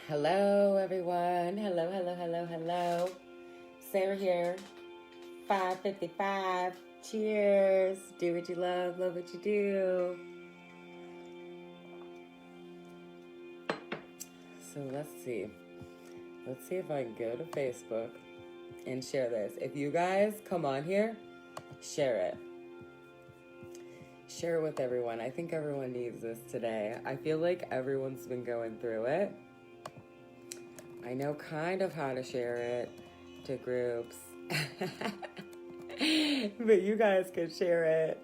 Hello, everyone. Hello. Sarah here. 5:55. Cheers. Do what you love what you do. So let's see. Let's see if I can go to Facebook and share this. If you guys come on here, share it. Share it with everyone. I think everyone needs this today. I feel like everyone's been going through it. I know kind of how to share it to groups. But you guys can share it.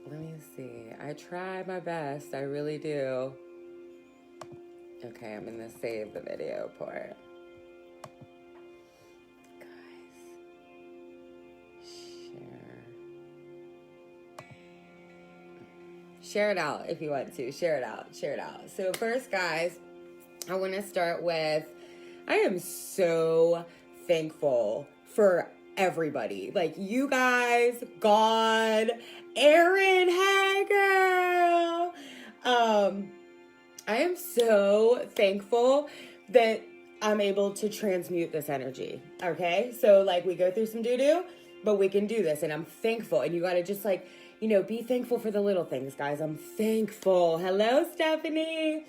Let me see. I try my best. I really do. Okay, I'm going to save the video part. Guys, share it out if you want to. Share it out. So first, guys, I want to start with, I am so thankful for everybody. Like you guys, God, Erin, hey girl. I am so thankful that I'm able to transmute this energy. Okay. So like we go through some doo-doo, but we can do this and I'm thankful. And you got to just like, be thankful for the little things, guys. I'm thankful. Hello, Stephanie.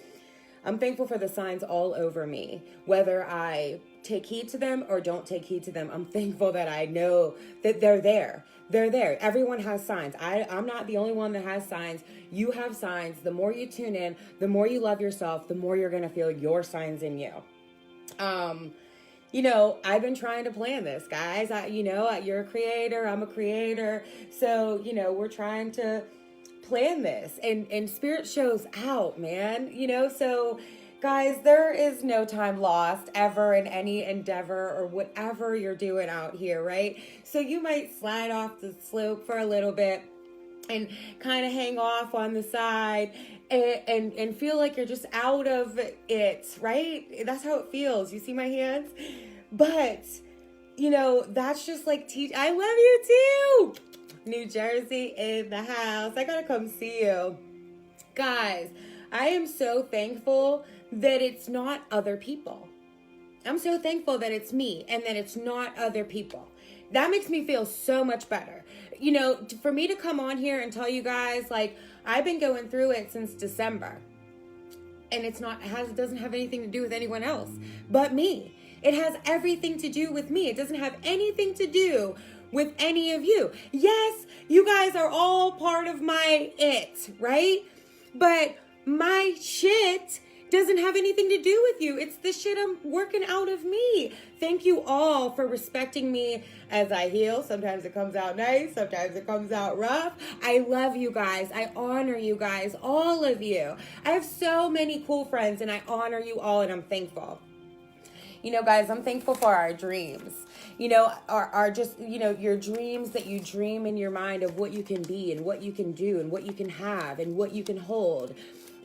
I'm thankful for the signs all over me, whether I take heed to them or don't take heed to them. I'm thankful that I know that they're there. They're there. Everyone has signs. I'm not the only one that has signs. You have signs. The more you tune in, the more you love yourself, the more you're going to feel your signs in you. I've been trying to plan this, guys. You're a creator. I'm a creator. So, we're trying to plan this and spirit shows out, man. So guys, there is no time lost ever in any endeavor or whatever you're doing out here, right? So you might slide off the slope for a little bit and kind of hang off on the side and feel like you're just out of it, right? That's how it feels. You see my hands? But, that's just like I love you too. New Jersey in the house. I gotta come see you. Guys, I am so thankful that it's not other people. I'm so thankful that it's me and that it's not other people. That makes me feel so much better. For me to come on here and tell you guys, like, I've been going through it since December. And it doesn't have anything to do with anyone else but me. It has everything to do with me. It doesn't have anything to do with any of you. Yes, you guys are all part of my it, right? But my shit doesn't have anything to do with you. It's the shit I'm working out of me. Thank you all for respecting me as I heal. Sometimes it comes out nice. Sometimes it comes out rough. I love you guys. I honor you guys, all of you. I have so many cool friends and I honor you all and I'm thankful. Guys, I'm thankful for our dreams. Are just, your dreams that you dream in your mind of what you can be and what you can do and what you can have and what you can hold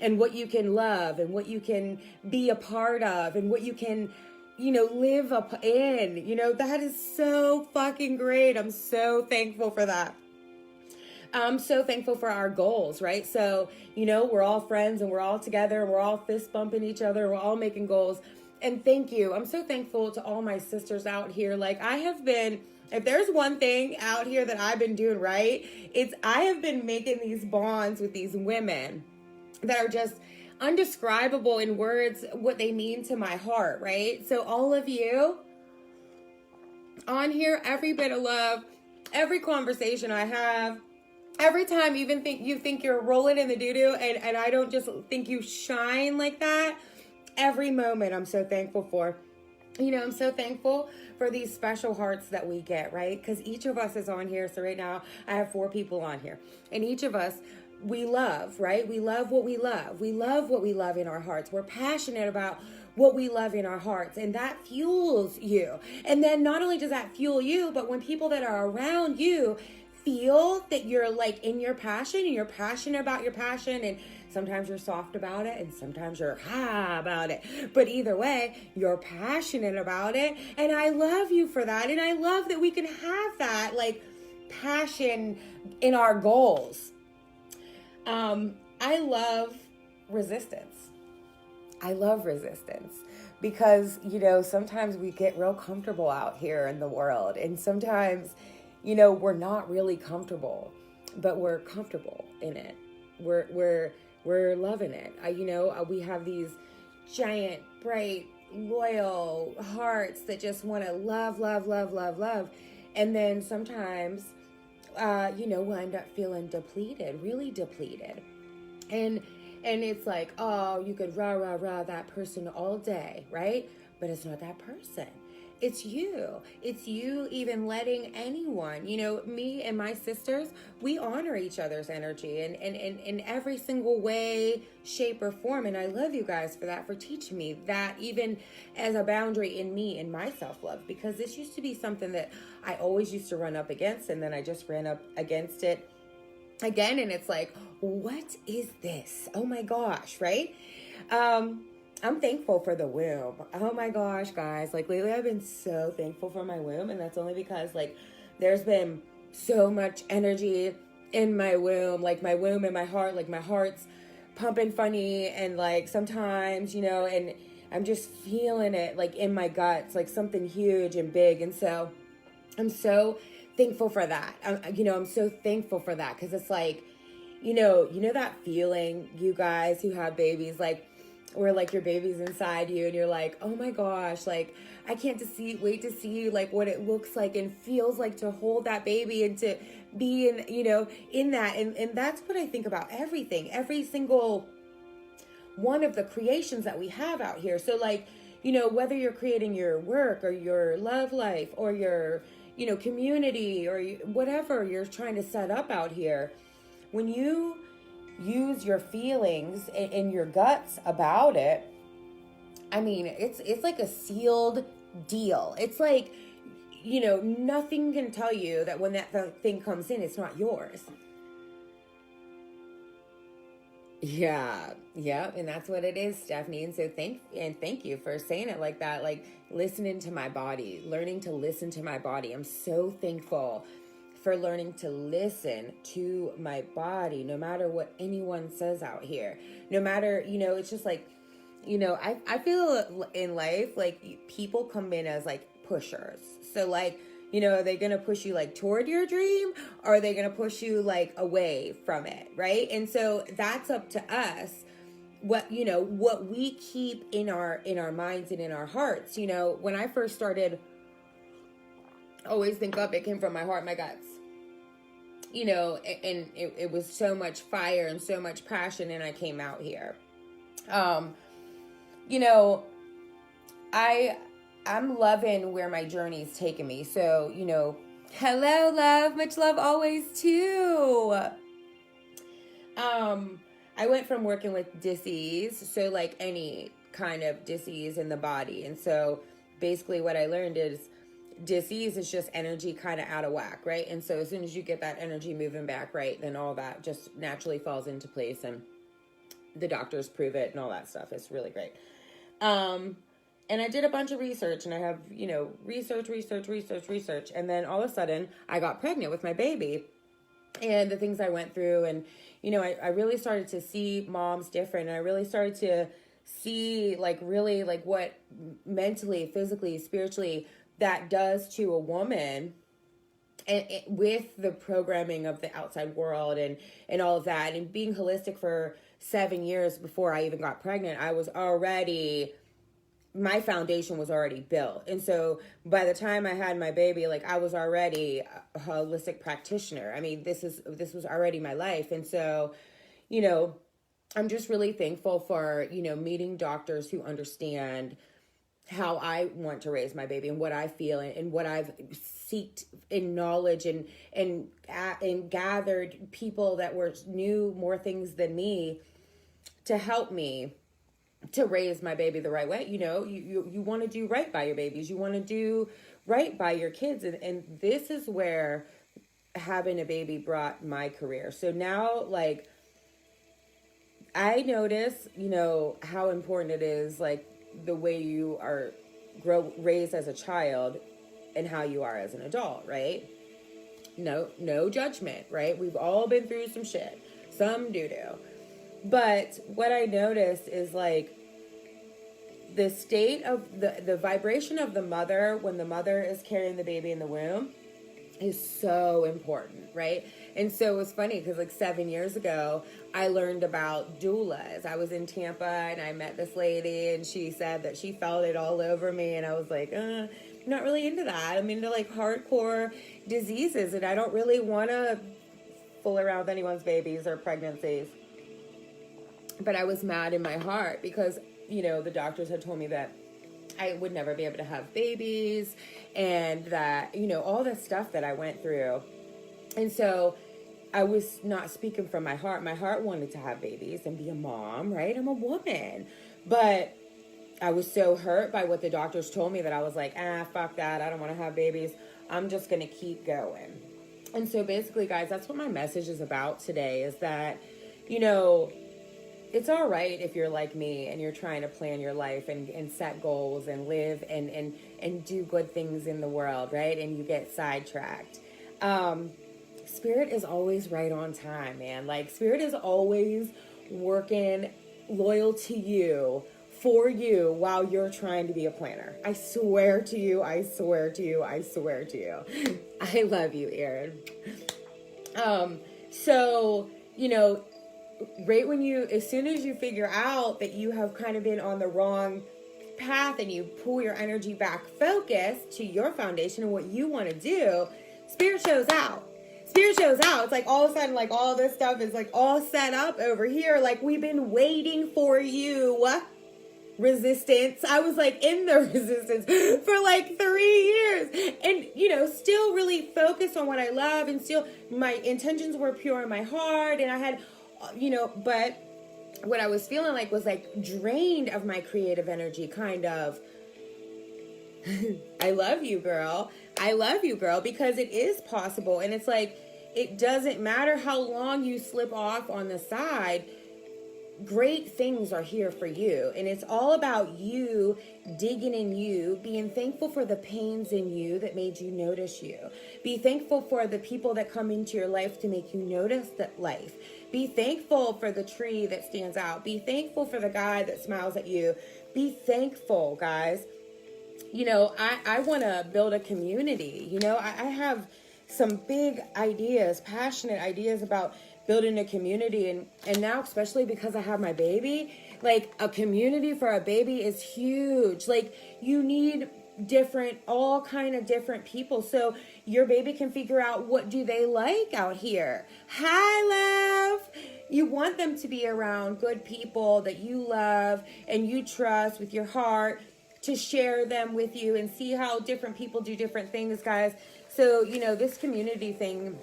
and what you can love and what you can be a part of and what you can, live up in. That is so fucking great. I'm so thankful for that. I'm so thankful for our goals, right? So, we're all friends and we're all together and we're all fist bumping each other. We're all making goals. And thank you. I'm so thankful to all my sisters out here. Like if there's one thing out here that I've been doing right, it's I have been making these bonds with these women that are just undescribable in words, what they mean to my heart, right? So all of you on here, every bit of love, every conversation I have, every time you think you're rolling in the doo-doo and I don't just think you shine like that. Every moment I'm so thankful for. I'm so thankful for these special hearts that we get, right? Because each of us is on here. So right now I have 4 people on here. And each of us, we love, right? We love what we love. We love what we love in our hearts. We're passionate about what we love in our hearts. And that fuels you. And then not only does that fuel you, but when people that are around you feel that you're like in your passion and you're passionate about your passion and sometimes you're soft about it and sometimes you're about it. But either way, you're passionate about it. And I love you for that. And I love that we can have that like passion in our goals. I love resistance. I love resistance because, sometimes we get real comfortable out here in the world. And sometimes, we're not really comfortable, but we're comfortable in it. We're loving it. We have these giant, bright, loyal hearts that just want to love, love, love, love, love. And then sometimes, we'll end up feeling depleted, really depleted. And it's like, oh, you could rah, rah, rah that person all day, right? But it's not that person. It's you. It's you even letting anyone, me and my sisters, we honor each other's energy in every single way, shape, or form. And I love you guys for that, for teaching me that even as a boundary in me, in my self-love, because this used to be something that I always used to run up against. And then I just ran up against it again, and it's like, what is this? Oh my gosh, right? I'm thankful for the womb. Oh my gosh, guys. Like lately I've been so thankful for my womb, and that's only because like there's been so much energy in my womb, like my womb and my heart, like my heart's pumping funny, and like sometimes, and I'm just feeling it like in my guts, like something huge and big. And so I'm so thankful for that. I'm so thankful for that, because it's like, that feeling, you guys who have babies, like, where like your baby's inside you and you're like, oh my gosh, like I can't wait to see like what it looks like and feels like to hold that baby and to be in that. And that's what I think about everything, every single one of the creations that we have out here. So like, whether you're creating your work or your love life or your community or whatever you're trying to set up out here, when you use your feelings and your guts about it, I mean, it's like a sealed deal. It's like, nothing can tell you that when that thing comes in, it's not yours. Yeah, and that's what it is, Stephanie. And so thank you for saying it like that, like listening to my body, learning to listen to my body. I'm so thankful for learning to listen to my body, no matter what anyone says out here. No matter, it's just like, I feel in life like people come in as like pushers. So like, are they going to push you like toward your dream, or are they going to push you like away from it? Right. And so that's up to us. What we keep in our minds and in our hearts. When I first started Always Think Up, it came from my heart, my guts. And it was so much fire and so much passion, and I came out here. I'm loving where my journey's taken me. So, hello, love, much love always too. I went from working with disease, so like any kind of disease in the body. And so basically what I learned is disease is just energy kind of out of whack, right? And so as soon as you get that energy moving back, right, then all that just naturally falls into place, and the doctors prove it and all that stuff. It's really great. And I did a bunch of research, and I have, research. And then all of a sudden I got pregnant with my baby, and the things I went through, and, I really started to see moms different. And I really started to see like really like what mentally, physically, spiritually that does to a woman, and with the programming of the outside world and all of that. And being holistic for 7 years before I even got pregnant, my foundation was already built. And so by the time I had my baby, like I was already a holistic practitioner. I mean, this was already my life. And so, I'm just really thankful for, meeting doctors who understand how I want to raise my baby and what I feel and what I've seeked in knowledge and gathered people that knew more things than me to help me to raise my baby the right way. You want to do right by your babies. You want to do right by your kids. And this is where having a baby brought my career. So now, like, I notice, how important it is, like, the way you are raised as a child and how you are as an adult, right? No judgment, right? We've all been through some shit, some doo-doo. But what I noticed is like the state of the vibration of the mother when the mother is carrying the baby in the womb is so important, right? And so it was funny because like 7 years ago, I learned about doulas. I was in Tampa and I met this lady and she said that she felt it all over me. And I was like, I'm not really into that. I'm into like hardcore diseases and I don't really want to fool around with anyone's babies or pregnancies. But I was mad in my heart because, you know, the doctors had told me that I would never be able to have babies and that, you know, all the stuff that I went through. And so I was not speaking from my heart. My heart wanted to have babies and be a mom, right? I'm a woman. But I was so hurt by what the doctors told me that I was like, fuck that. I don't want to have babies. I'm just going to keep going. And so basically, guys, that's what my message is about today is that, you know, it's all right if you're like me and you're trying to plan your life and set goals and live and do good things in the world, right? And you get sidetracked. Spirit is always right on time, man. Like, Spirit is always working loyal to you, for you, while you're trying to be a planner. I swear to you, I swear to you, I swear to you. I love you, Erin. So, you know, right when as soon as you figure out that you have kind of been on the wrong path and you pull your energy back focused to your foundation and what you want to do, Spirit shows out. Spirit shows out. It's like all of a sudden, like all this stuff is like all set up over here. Like we've been waiting for you. Resistance. I was like in the resistance for like 3 years and, you know, still really focused on what I love and still my intentions were pure in my heart and I had, you know, but what I was feeling like was like drained of my creative energy, kind of. I love you, girl. I love you, girl, because it is possible. And it's like, it doesn't matter how long you slip off on the side. Great things are here for you. And it's all about you digging in you, being thankful for the pains in you that made you notice you. Be thankful for the people that come into your life to make you notice that life. Be thankful for the tree that stands out. Be thankful for the guy that smiles at you. Be thankful, guys. You know, I want to build a community. You know, I have some big ideas, passionate ideas about building a community. And now, especially because I have my baby, like a community for a baby is huge. Like you need all kind of different people. So your baby can figure out what do they like out here. Hi, love. You want them to be around good people that you love and you trust with your heart to share them with you and see how different people do different things, guys. So, you know, this community thing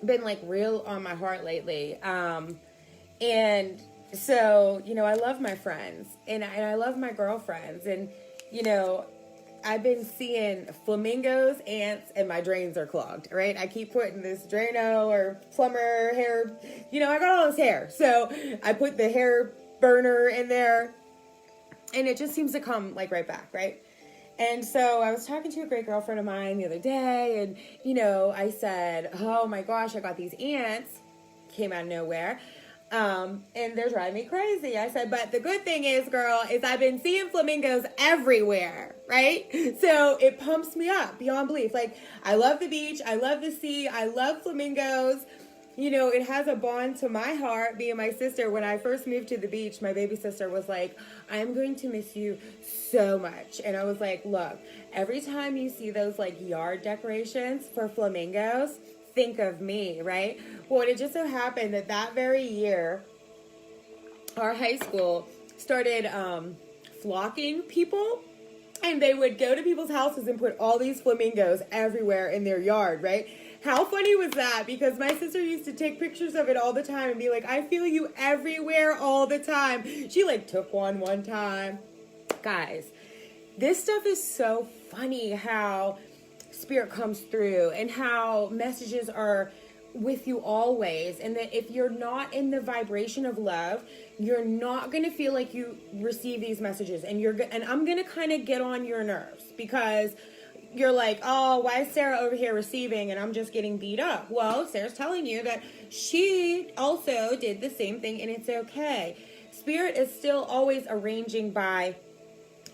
been like real on my heart lately. And so, you know, I love my friends and I love my girlfriends and, you know, I've been seeing flamingos, ants, and my drains are clogged, right? I keep putting this Drano or plumber hair, you know, I got all this hair. So I put the hair burner in there and it just seems to come like right back, right? And so I was talking to a great girlfriend of mine the other day and, you know, I said, oh my gosh, I got these ants, came out of nowhere. And they're driving me crazy. I said, but the good thing is, girl, is I've been seeing flamingos everywhere, right? So it pumps me up beyond belief. Like, I love the beach. I love the sea. I love flamingos. You know, it has a bond to my heart, being my sister. When I first moved to the beach, my baby sister was like, I'm going to miss you so much. And I was like, look, every time you see those like yard decorations for flamingos, think of me, right? Well, it just so happened that that very year, our high school started flocking people, and they would go to people's houses and put all these flamingos everywhere in their yard, right? How funny was that? Because my sister used to take pictures of it all the time and be like, I feel you everywhere all the time. She like took one time. Guys, this stuff is so funny how Spirit comes through and how messages are with you always, and that if you're not in the vibration of love, you're not going to feel like you receive these messages, and I'm going to kind of get on your nerves because you're like, oh, why is Sarah over here receiving and I'm just getting beat up? Well, Sarah's telling you that she also did the same thing, and it's okay. Spirit is still always arranging by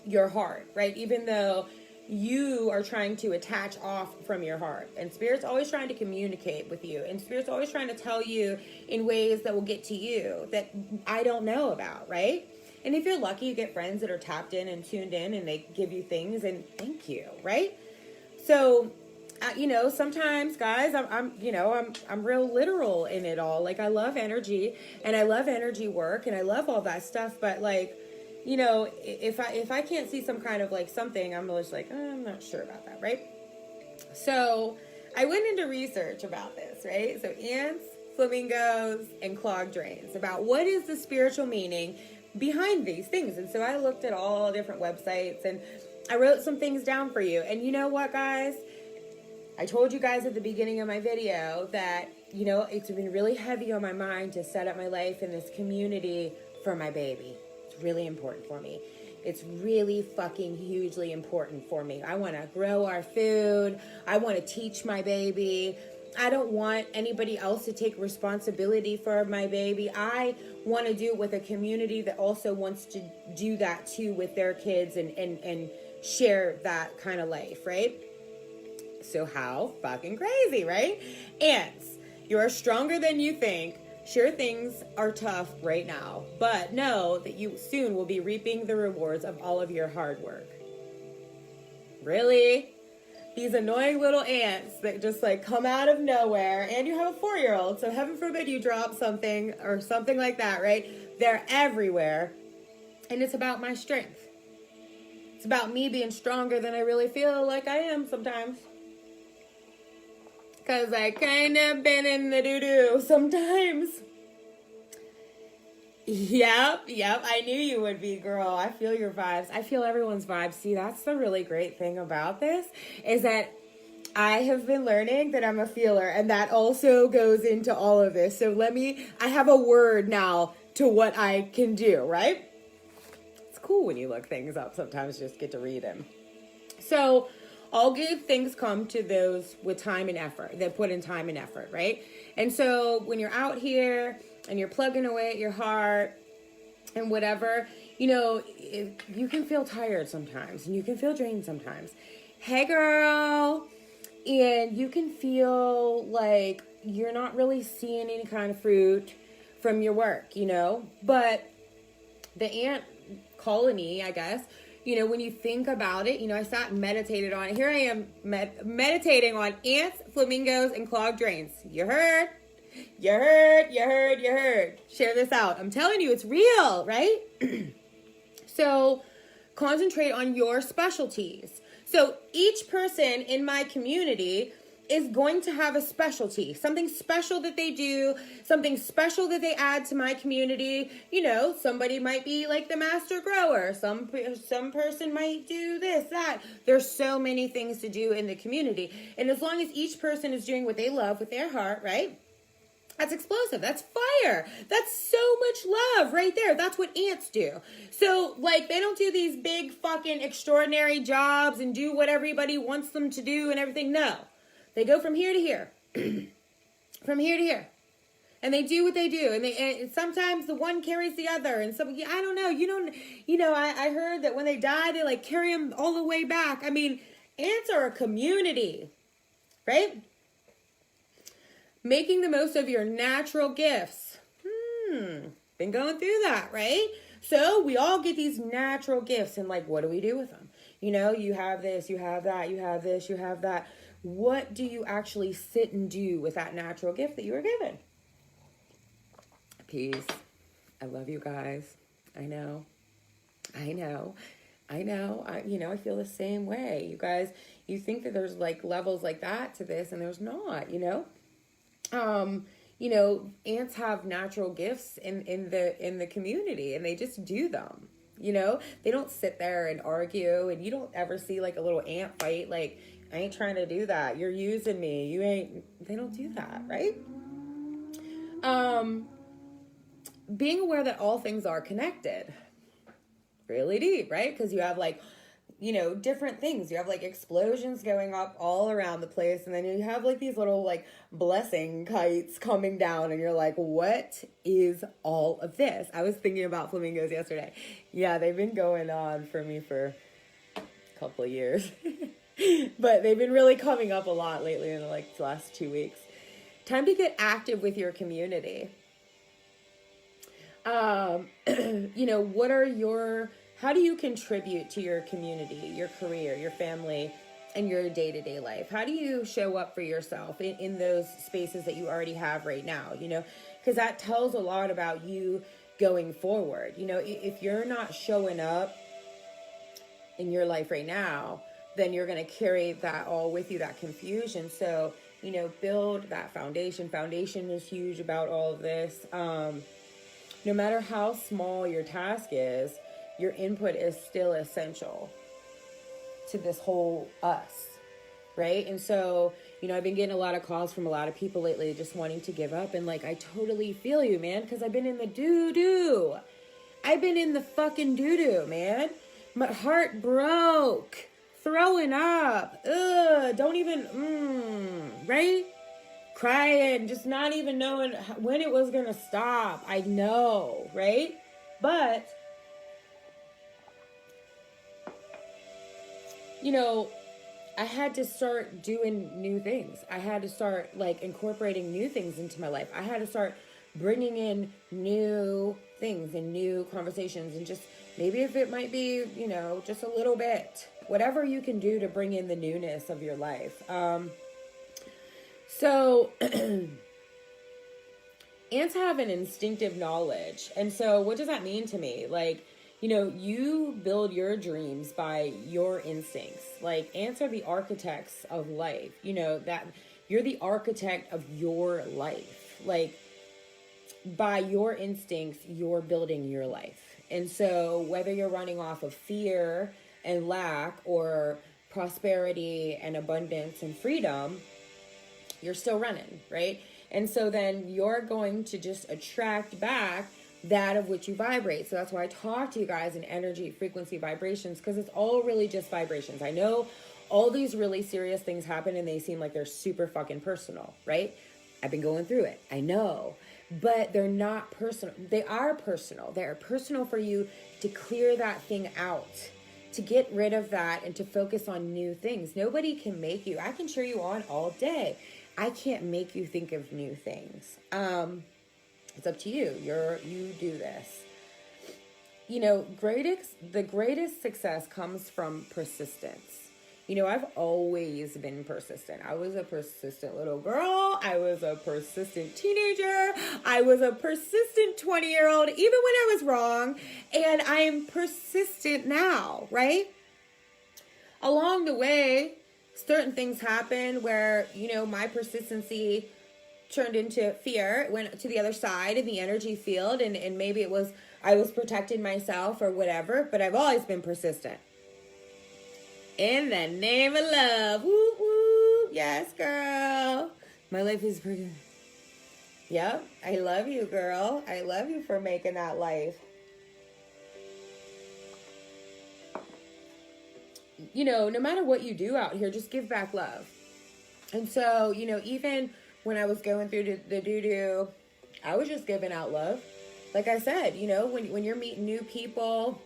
your heart, right? Even though you are trying to attach off from your heart. And Spirit's always trying to communicate with you. And Spirit's always trying to tell you in ways that will get to you that I don't know about, right? And if you're lucky, you get friends that are tapped in and tuned in and they give you things and thank you, right? So, sometimes, guys, I'm real literal in it all. Like, I love energy and I love energy work and I love all that stuff. But like, if I can't see some kind of like something, I'm always like, I'm not sure about that, right? So I went into research about this, right? So ants, flamingos, and clogged drains, about what is the spiritual meaning behind these things. And so I looked at all different websites and I wrote some things down for you. And you know what, guys? I told you guys at the beginning of my video that, it's been really heavy on my mind to set up my life in this community for my baby. It's really important for me. It's really fucking hugely important for me. I want to grow our food. I want to teach my baby. I don't want anybody else to take responsibility for my baby. I want to do it with a community that also wants to do that too with their kids and share that kind of life, right? So how fucking crazy, right? Ants, you are stronger than you think. Sure, things are tough right now, but know that you soon will be reaping the rewards of all of your hard work. Really? These annoying little ants that just like come out of nowhere, and you have a 4-year-old, so heaven forbid you drop something or something like that, right? They're everywhere, and it's about my strength. It's about me being stronger than I really feel like I am sometimes. Because I kind of been in the doo-doo sometimes. Yep, I knew you would be, girl. I feel your vibes. I feel everyone's vibes. See, that's the really great thing about this, is that I have been learning that I'm a feeler, and that also goes into all of this. So I have a word now to what I can do, right? It's cool when you look things up sometimes, just get to read them. So, all good things come to those with time and effort, that put in time and effort, right? And so when you're out here and you're plugging away at your heart and whatever, you can feel tired sometimes and you can feel drained sometimes. Hey, girl. And you can feel like you're not really seeing any kind of fruit from your work, But the ant colony, I guess, when you think about it, I sat and meditated on it. Here I am meditating on ants, flamingos, and clogged drains. You heard? You heard. Share this out. I'm telling you, it's real, right? So concentrate on your specialties. So each person in my community is going to have a specialty, something special that they do, something special that they add to my community. Somebody might be like the master grower. Some person might do this, that. There's so many things to do in the community. And as long as each person is doing what they love with their heart, right? That's explosive. That's fire. That's so much love right there. That's what ants do. So, they don't do these big fucking extraordinary jobs and do what everybody wants them to do and everything. No. They go from here to here, from here to here, and they do what they do. And sometimes the one carries the other. And some, I don't know. I heard that when they die, they carry them all the way back. I mean, ants are a community, right? Making the most of your natural gifts. Been going through that, right? So we all get these natural gifts, and what do we do with them? You have this, you have that, you have this, you have that. What do you actually sit and do with that natural gift that you were given? Peace. I love you guys. I know. I feel the same way. You guys, you think that there's levels like that to this, and there's not, ants have natural gifts in the community, and they just do them. They don't sit there and argue, and you don't ever see a little ant fight. I ain't trying to do that. You're using me. They don't do that, right? Being aware that all things are connected. Really deep, right? Because you have different things. You have like explosions going up all around the place, and then you have like these little like blessing kites coming down, and you're like, what is all of this? I was thinking about flamingos yesterday. Yeah, they've been going on for me for a couple of years. But they've been really coming up a lot lately in the last 2 weeks. Time to get active with your community. How do you contribute to your community, your career, your family, and your day-to-day life? How do you show up for yourself in those spaces that you already have right now? Because that tells a lot about you going forward. If you're not showing up in your life right now, then you're going to carry that all with you, that confusion. So, build that foundation. Foundation is huge about all of this. No matter how small your task is, your input is still essential to this whole us, right? And so, I've been getting a lot of calls from a lot of people lately just wanting to give up. And I totally feel you, man, because I've been in the doo-doo. I've been in the fucking doo-doo, man. My heart broke. Throwing up. Ugh, don't even, right? Crying, just not even knowing when it was going to stop. I know, right? But, I had to start doing new things. I had to start incorporating new things into my life. I had to start bringing in new things and new conversations, and just maybe if it might be, just a little bit, whatever you can do to bring in the newness of your life. So ants have an instinctive knowledge. And so what does that mean to me? You build your dreams by your instincts. Ants are the architects of life. That you're the architect of your life. By your instincts, you're building your life. And so whether you're running off of fear and lack, or prosperity and abundance and freedom, you're still running, right? And so then you're going to just attract back that of which you vibrate. So that's why I talk to you guys in energy, frequency, vibrations, because it's all really just vibrations. I know all these really serious things happen and they seem like they're super fucking personal, right? I've been going through it. I know. But they're not personal. They are personal. They're personal for you to clear that thing out, to get rid of that and to focus on new things. Nobody can make you. I can cheer you on all day. I can't make you think of new things. It's up to you. You do this. The greatest success comes from persistence. I've always been persistent. I was a persistent little girl. I was a persistent teenager. I was a persistent 20-year-old, even when I was wrong. And I'm persistent now, right? Along the way, certain things happen where, my persistency turned into fear. It went to the other side in the energy field. And maybe I was protecting myself or whatever, but I've always been persistent. In the name of love. Woo, woo. Yes, girl. My life is pretty. Yep. I love you, girl. I love you for making that life. No matter what you do out here, just give back love. And so, even when I was going through the doo-doo, I was just giving out love. Like I said, when you're meeting new people,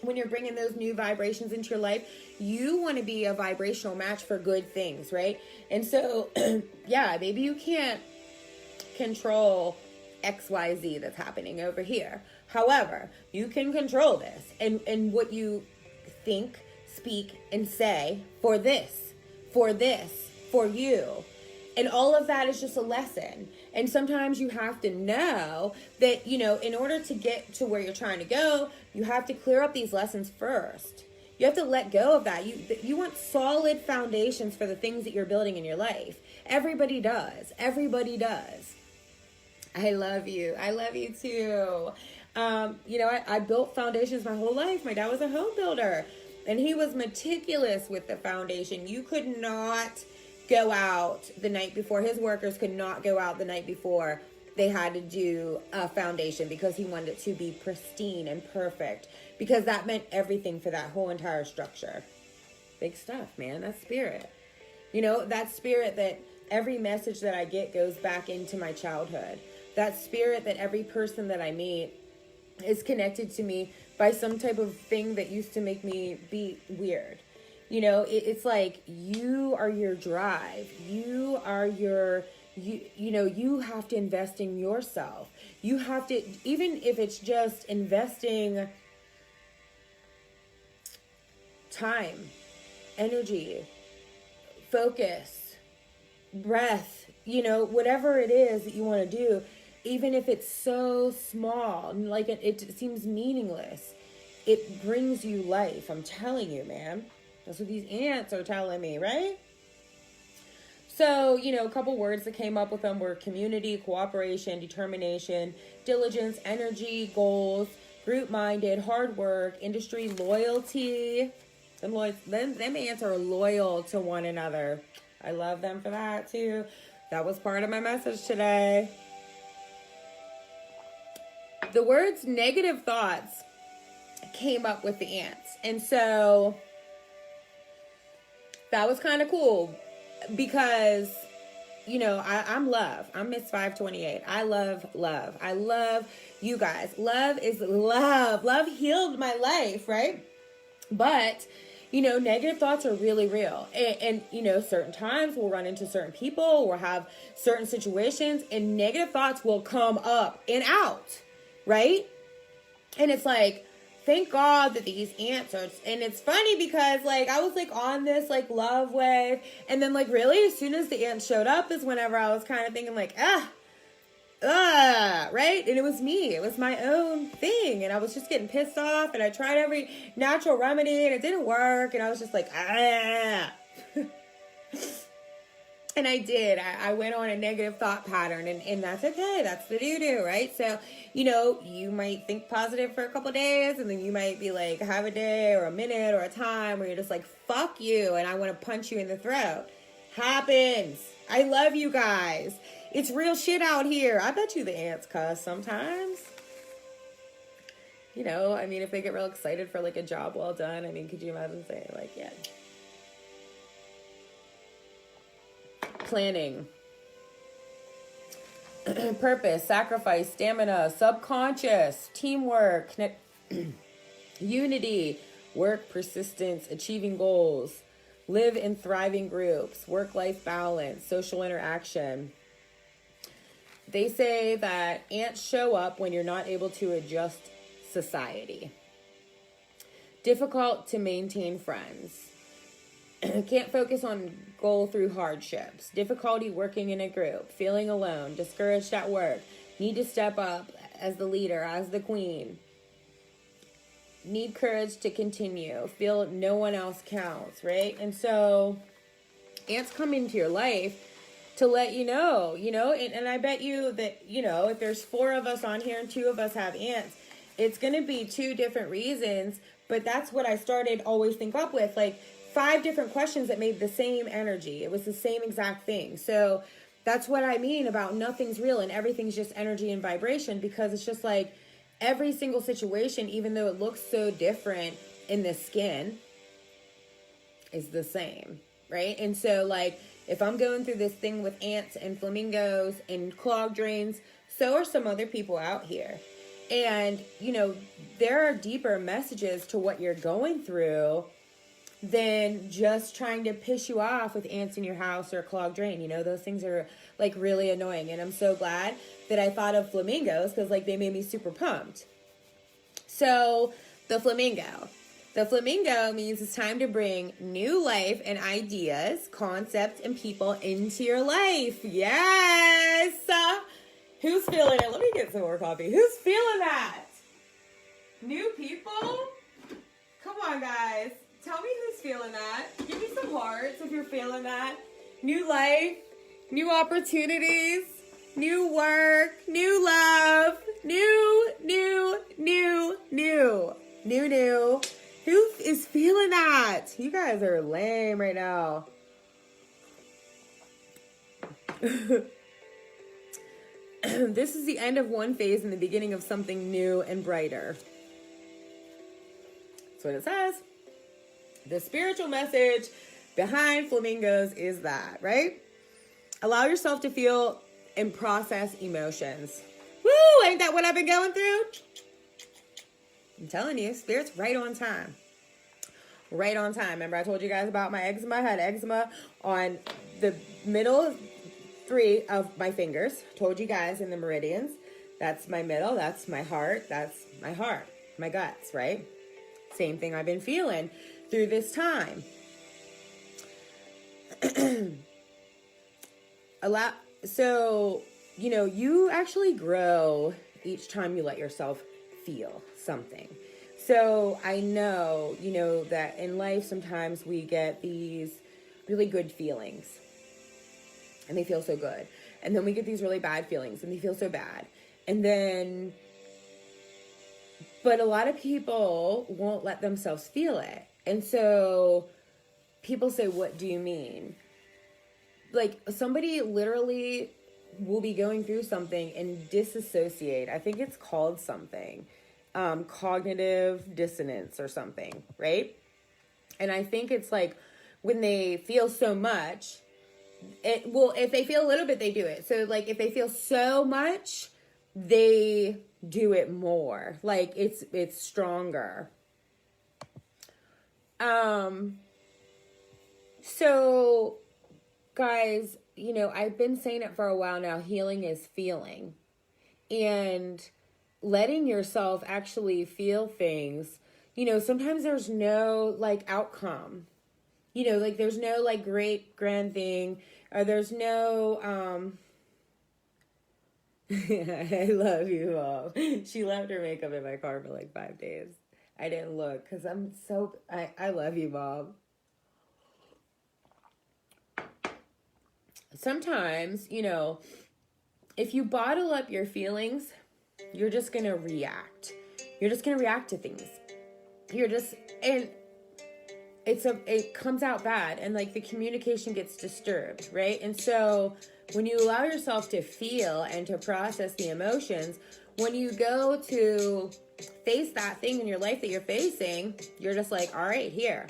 when you're bringing those new vibrations into your life, you want to be a vibrational match for good things, right? And so, yeah, maybe you can't control XYZ that's happening over here. However, you can control this and what you think, speak, and say for this, for you. And all of that is just a lesson. And sometimes you have to know that, in order to get to where you're trying to go, you have to clear up these lessons first. You have to let go of that. You want solid foundations for the things that you're building in your life. Everybody does. Everybody does. I love you. I love you too. I built foundations my whole life. My dad was a home builder, and he was meticulous with the foundation. You could not go out the night before. His workers could not go out the night before they had to do a foundation because he wanted it to be pristine and perfect, because that meant everything for that whole entire structure. Big stuff, man. That's spirit. You know, that spirit that every message that I get goes back into my childhood. That spirit that every person that I meet is connected to me by some type of thing that used to make me be weird. You know, it's like you are your drive. You are your, you know, you have to invest in yourself. You have to, even if it's just investing time, energy, focus, breath, you know, whatever it is that you want to do, even if it's so small, like it seems meaningless, it brings you life. I'm telling you, man. That's what these ants are telling me, right? So, you know, a couple words that came up with them were community, cooperation, determination, diligence, energy, goals, group-minded, hard work, industry, loyalty. Them ants are loyal to one another. I love them for that too. That was part of my message today. The words negative thoughts came up with the ants. And so that was kind of cool because, you know, I'm love. I'm Miss 528. I love love. I love you guys. Love is love. Love healed my life, right? But, you know, negative thoughts are really real. And, you know, certain times we'll run into certain people, we'll have certain situations, and negative thoughts will come up and out, right? And it's like, thank God that these ants are, and it's funny because, like, I was, like, on this, like, love wave, and then, like, really, as soon as the ants showed up is whenever I was kind of thinking, like, right? And it was me. It was my own thing, and I was just getting pissed off, and I tried every natural remedy, and it didn't work, and I was just like, And I did. I went on a negative thought pattern, and that's okay. That's the doo-doo, right? So, you know, you might think positive for a couple days, and then you might be like, have a day or a minute or a time where you're just like, fuck you, and I want to punch you in the throat. Happens. I love you guys. It's real shit out here. I bet you the ants cuss sometimes. You know, I mean, if they get real excited for, like, a job well done, I mean, could you imagine saying, like, yeah. Planning, purpose, sacrifice, stamina, subconscious, teamwork, unity, work, persistence, achieving goals, live in thriving groups, work-life balance, social interaction. They say that ants show up when you're not able to adjust society. Difficult to maintain friends. Can't focus on goal through hardships. Difficulty working in a group. Feeling alone. Discouraged at work. Need to step up as the leader, as the queen. Need courage to continue. Feel no one else counts, right? And so ants come into your life to let you know, and I bet you that, you know, if there's 4 of us on here and 2 of us have ants, it's going to be 2 different reasons, but that's what I started Always Think Up with, like 5 different questions that made the same energy. It was the same exact thing. So that's what I mean about nothing's real and everything's just energy and vibration, because it's just like every single situation, even though it looks so different in the skin, is the same, right? And so, like, if I'm going through this thing with ants and flamingos and clogged drains, so are some other people out here. And, you know, there are deeper messages to what you're going through than just trying to piss you off with ants in your house or a clogged drain. You know, those things are, like, really annoying. And I'm so glad that I thought of flamingos because, like, they made me super pumped. So, the flamingo. The flamingo means it's time to bring new life and ideas, concepts, and people into your life. Yes! Who's feeling it? Let me get some more coffee. Who's feeling that? New people? Come on, guys. Tell me who's feeling that. Give me some hearts if you're feeling that. New life, new opportunities, new work, new love, new. Who is feeling that? You guys are lame right now. This is the end of one phase and the beginning of something new and brighter. That's what it says. The spiritual message behind Flamingos is that, right? Allow yourself to feel and process emotions. Woo! Ain't that what I've been going through? I'm telling you, Spirit's right on time. Right on time. Remember I told you guys about my eczema? I had eczema on the middle 3 of my fingers. Told you guys in the meridians. That's my middle. That's my heart. That's my heart. My guts, right? Same thing I've been feeling through this time. So, you actually grow each time you let yourself feel something. So I know, that in life sometimes we get these really good feelings and they feel so good. And then we get these really bad feelings and they feel so bad. But a lot of people won't let themselves feel it. And so people say, what do you mean? Like somebody literally will be going through something and disassociate. I think it's called something, cognitive dissonance or something, right? And I think it's like when they feel so much, if they feel a little bit, they do it. So like if they feel so much, they do it more. Like it's stronger. So guys, I've been saying it for a while now, healing is feeling. And letting yourself actually feel things, sometimes there's no like outcome, like there's no like great grand thing, or there's no, I love you, Mom. She left her makeup in my car for like 5 days. I didn't look because I love you, Mom. Sometimes, if you bottle up your feelings, you're just going to react. You're just going to react to things. And it comes out bad and like the communication gets disturbed, right? And so when you allow yourself to feel and to process the emotions, when you go to face that thing in your life that you're facing, you're just like, all right, here,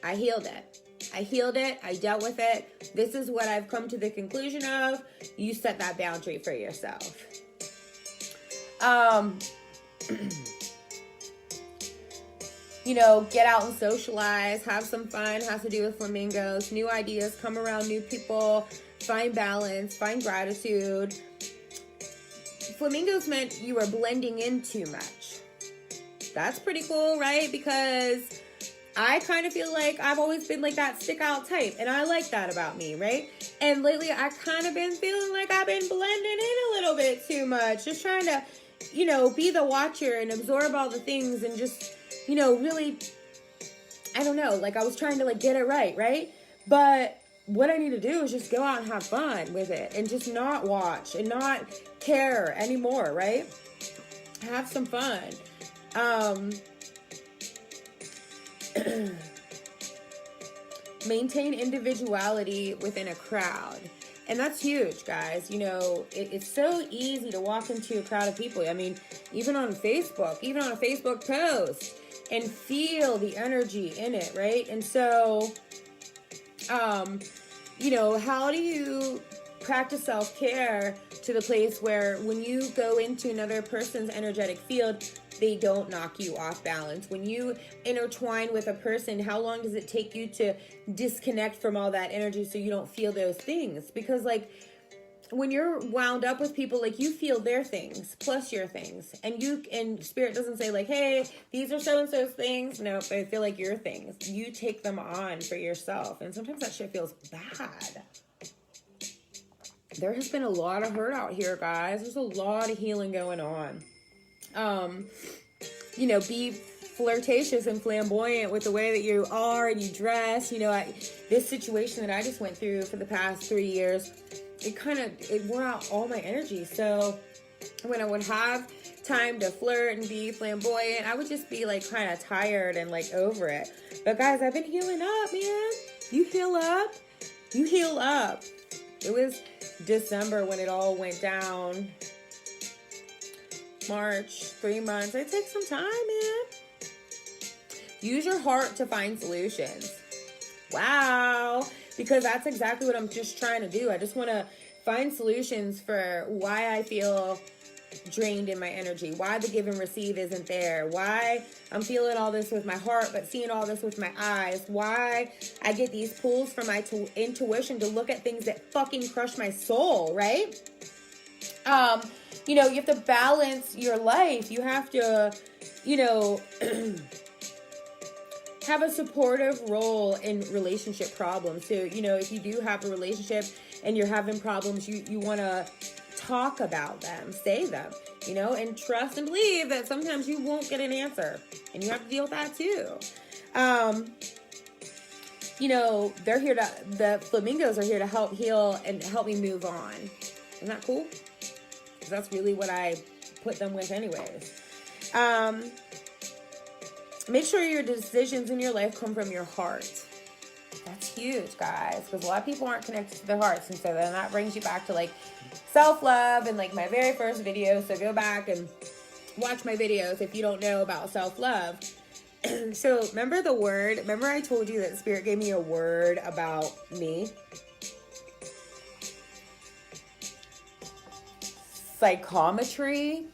I healed it. I dealt with it. This is what I've come to the conclusion of. You set that boundary for yourself. Get out and socialize, have some fun, has to do with flamingos, new ideas, come around new people, find balance, find gratitude. Flamingos meant you were blending in too much. That's pretty cool, right? Because I kind of feel like I've always been like that stick out type, and I like that about me, right? And lately I kind of been feeling like I've been blending in a little bit too much, just trying to, be the watcher and absorb all the things and just, really, I don't know, like I was trying to like get it right? But what I need to do is just go out and have fun with it and just not watch and not care anymore, right? Have some fun. Maintain individuality within a crowd. And that's huge, guys. It's so easy to walk into a crowd of people. I mean, even on a Facebook post and feel the energy in it, right? And so, how do you practice self-care to the place where when you go into another person's energetic field, they don't knock you off balance? When you intertwine with a person, how long does it take you to disconnect from all that energy so you don't feel those things? Because like when you're wound up with people, like you feel their things plus your things, and Spirit doesn't say like, hey, these are so-and-so's things. No, I feel like your things. You take them on for yourself, and sometimes that shit feels bad. There has been a lot of hurt out here, guys. There's a lot of healing going on. Be flirtatious and flamboyant with the way that you are and you dress. This situation that I just went through for the past 3 years, it wore out all my energy. So when I would have time to flirt and be flamboyant, I would just be like kind of tired and like over it. But guys, I've been healing up, man. You heal up. You heal up. It was December when it all went down. March, 3 months. It takes some time, man. Use your heart to find solutions. Wow. Because that's exactly what I'm just trying to do. I just want to find solutions for why I feel drained in my energy, why the give and receive isn't there, why I'm feeling all this with my heart but seeing all this with my eyes, why I get these pulls from my intuition to look at things that fucking crush my soul, right? You know, you have to balance your life. You have to, you know, have a supportive role in relationship problems. So, you know, if you do have a relationship and you're having problems, you want to talk about them, say them, you know, and trust and believe that sometimes you won't get an answer and you have to deal with that too. You know, the flamingos are here to help heal and help me move on. Isn't that cool? Because that's really what I put them with anyways. Make sure your decisions in your life come from your heart. That's huge, guys, because a lot of people aren't connected to their hearts. And so then that brings you back to like self-love and like my very first video. So go back and watch my videos if you don't know about self-love. So remember I told you that Spirit gave me a word about me? Psychometry.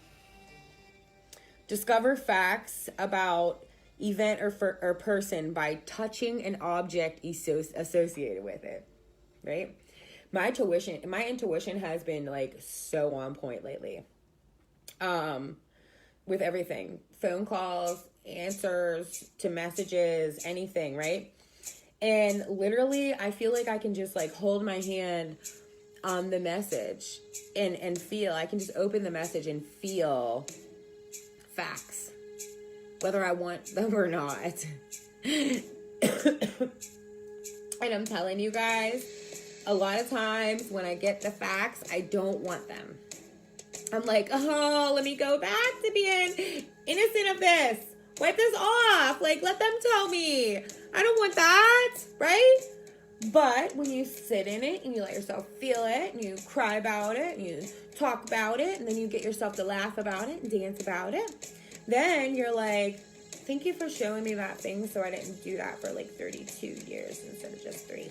Discover facts about event or person by touching an object associated with it, right? My intuition has been like so on point lately. With everything, phone calls, answers to messages, anything, right? And literally, I feel like I can just like hold my hand on the message and feel. I can just open the message and feel facts, whether I want them or not. And I'm telling you guys, a lot of times when I get the facts, I don't want them. I'm like, oh, let me go back to being innocent of this. Wipe this off. Like, let them tell me. I don't want that, right? But when you sit in it and you let yourself feel it and you cry about it and you talk about it and then you get yourself to laugh about it and dance about it, then you're like, thank you for showing me that thing so I didn't do that for like 32 years instead of just 3.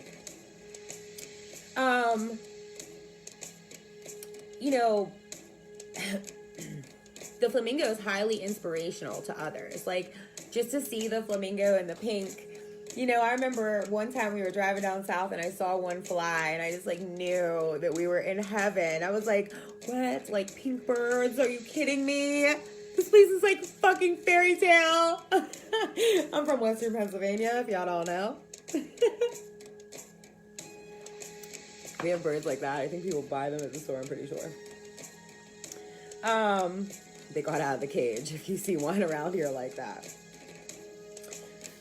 You know, the flamingo is highly inspirational to others. Like, just to see the flamingo and the pink. You know, I remember one time we were driving down south and I saw one fly and I just like knew that we were in heaven. I was like, what? Like pink birds? Are you kidding me? This place is like fucking fairy tale. I'm from Western Pennsylvania, if y'all don't know. We have birds like that. I think people buy them at the store, I'm pretty sure. They got out of the cage if you see one around here like that.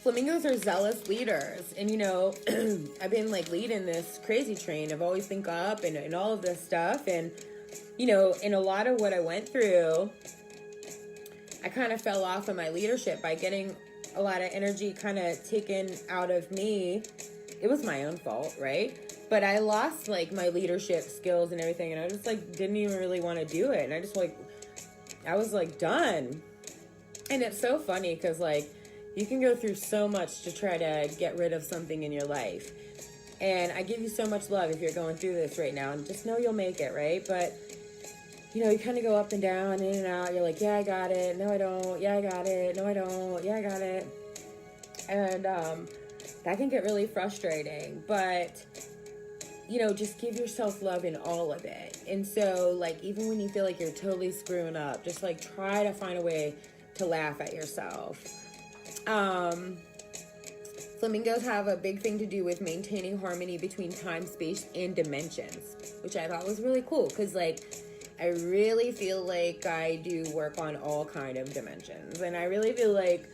Flamingos are zealous leaders. And, you know, I've been like leading this crazy train of always think up and all of this stuff. And, you know, in a lot of what I went through, I kind of fell off of my leadership by getting a lot of energy kind of taken out of me. It was my own fault, right? But I lost like my leadership skills and everything. And I just like didn't even really want to do it. And I was like done. And it's so funny because like you can go through so much to try to get rid of something in your life. And I give you so much love if you're going through this right now. And just know you'll make it, right? But, you know, you kind of go up and down, in and out. You're like, yeah, I got it. No, I don't. Yeah, I got it. No, I don't. Yeah, I got it. And that can get really frustrating. But, you know, just give yourself love in all of it. And so, like, even when you feel like you're totally screwing up, just, like, try to find a way to laugh at yourself. Flamingos have a big thing to do with maintaining harmony between time, space, and dimensions, which I thought was really cool because, like, I really feel like I do work on all kind of dimensions, and I really feel like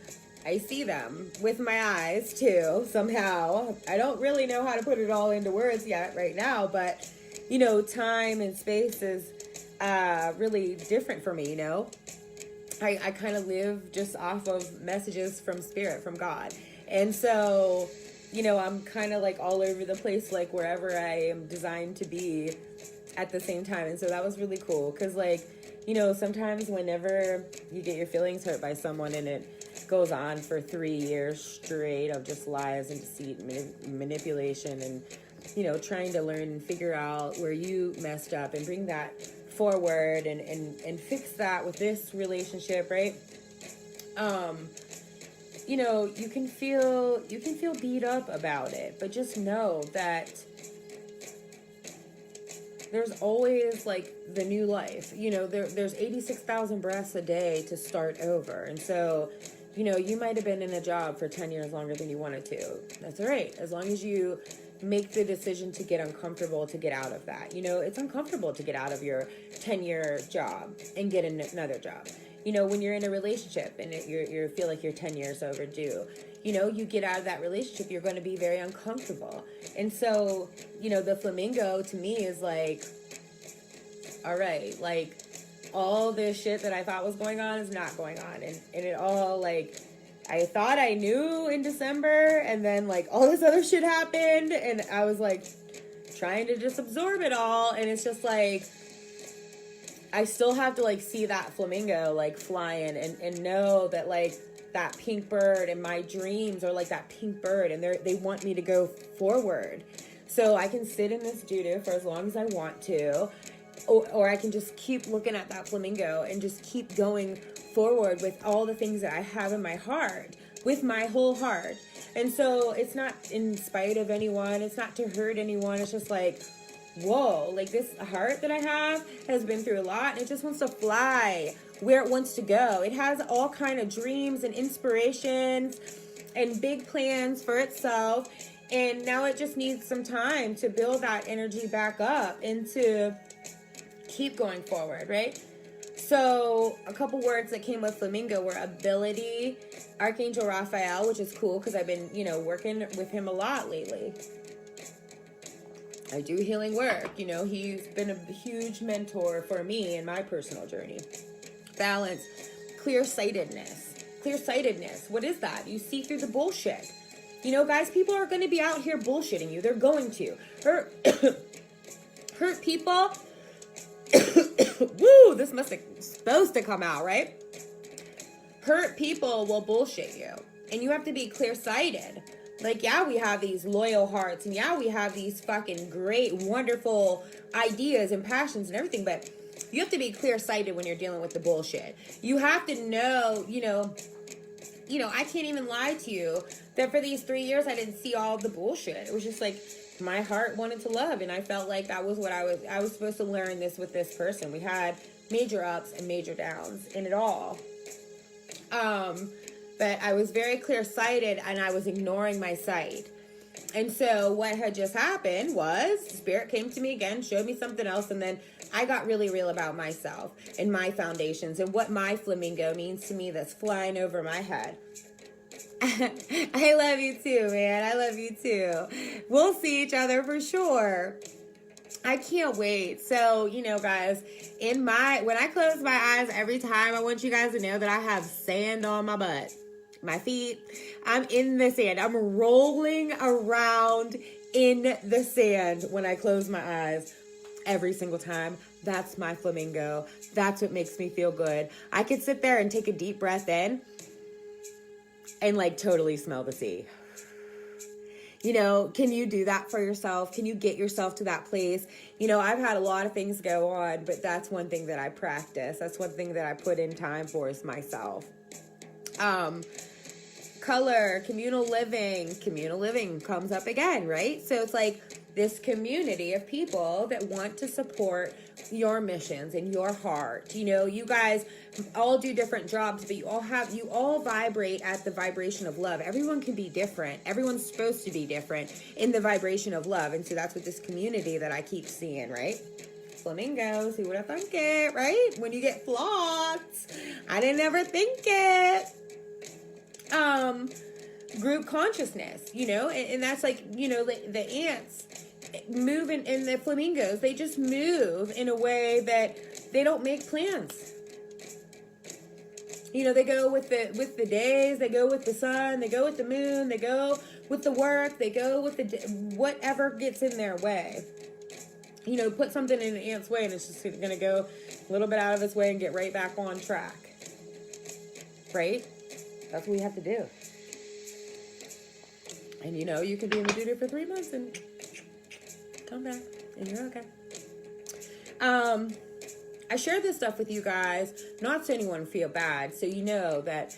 I see them with my eyes too, somehow. I don't really know how to put it all into words yet right now, but, you know, time and space is really different for me, you know? I kind of live just off of messages from Spirit, from God. And so, you know, I'm kind of like all over the place, like wherever I am designed to be at the same time. And so that was really cool because, like, sometimes whenever you get your feelings hurt by someone and it goes on for 3 years straight of just lies and deceit and manipulation and, trying to learn and figure out where you messed up and bring that forward and fix that with this relationship, right? You can feel beat up about it, but just know that there's always like the new life. There's 86,000 breaths a day to start over. And so, you might have been in a job for 10 years longer than you wanted to. That's all right. As long as you make the decision to get uncomfortable to get out of that. It's uncomfortable to get out of your 10-year job and get another job. When you're in a relationship and you feel like you're 10 years overdue, you get out of that relationship, you're going to be very uncomfortable. And so, the flamingo to me is like, all right, like all this shit that I thought was going on is not going on. And it all like, I thought I knew in December and then like all this other shit happened and I was like trying to just absorb it all. And it's just like, I still have to like see that flamingo like flying and know that like that pink bird and my dreams are like that pink bird and they want me to go forward. So I can sit in this doo-doo for as long as I want to, or I can just keep looking at that flamingo and just keep going forward with all the things that I have in my heart, with my whole heart. And so it's not in spite of anyone. It's not to hurt anyone. It's just like, whoa, like this heart that I have has been through a lot and it just wants to fly where it wants to go. It has all kind of dreams and inspirations and big plans for itself. And now it just needs some time to build that energy back up and to keep going forward, right? So a couple words that came with flamingo were ability, Archangel Raphael, which is cool because I've been, working with him a lot lately. I do healing work. He's been a huge mentor for me in my personal journey. Balance, clear-sightedness. Clear-sightedness, what is that? You see through the bullshit. Guys, people are going to be out here bullshitting you. They're going to. Hurt people. Woo, this must have supposed to come out, right? Hurt people will bullshit you. And you have to be clear-sighted. Like, yeah, we have these loyal hearts, and yeah, we have these fucking great, wonderful ideas and passions and everything, but you have to be clear-sighted when you're dealing with the bullshit. You have to know, I can't even lie to you that for these 3 years, I didn't see all the bullshit. It was just like, my heart wanted to love, and I felt like that was what I was supposed to learn this with this person. We had major ups and major downs in it all. But I was very clear-sighted and I was ignoring my sight. And so what had just happened was Spirit came to me again, showed me something else, and then I got really real about myself and my foundations and what my flamingo means to me that's flying over my head. I love you too, man. I love you too. We'll see each other for sure. I can't wait. So, guys, when I close my eyes every time, I want you guys to know that I have sand on my butt. My feet, I'm in the sand. I'm rolling around in the sand when I close my eyes every single time. That's my flamingo. That's what makes me feel good. I could sit there and take a deep breath in and like totally smell the sea. Can you do that for yourself? Can you get yourself to that place? I've had a lot of things go on, but that's one thing that I practice. That's one thing that I put in time for is myself. Color, communal living comes up again, right? So it's like this community of people that want to support your missions and your heart. You guys all do different jobs, but you all vibrate at the vibration of love. Everyone can be different. Everyone's supposed to be different in the vibration of love. And so that's what this community that I keep seeing, right? Flamingos, who would have thunk it, right? When you get flocked, I didn't ever think it. Group consciousness, and that's like, the ants move in the flamingos. They just move in a way that they don't make plans. They go with the days, they go with the sun, they go with the moon, they go with the work, they go with whatever gets in their way. put something in an ant's way and it's just going to go a little bit out of its way and get right back on track. Right? That's what we have to do. And you can be in the doo-doo for 3 months and come back and you're okay. I share this stuff with you guys, not so anyone feel bad. So that,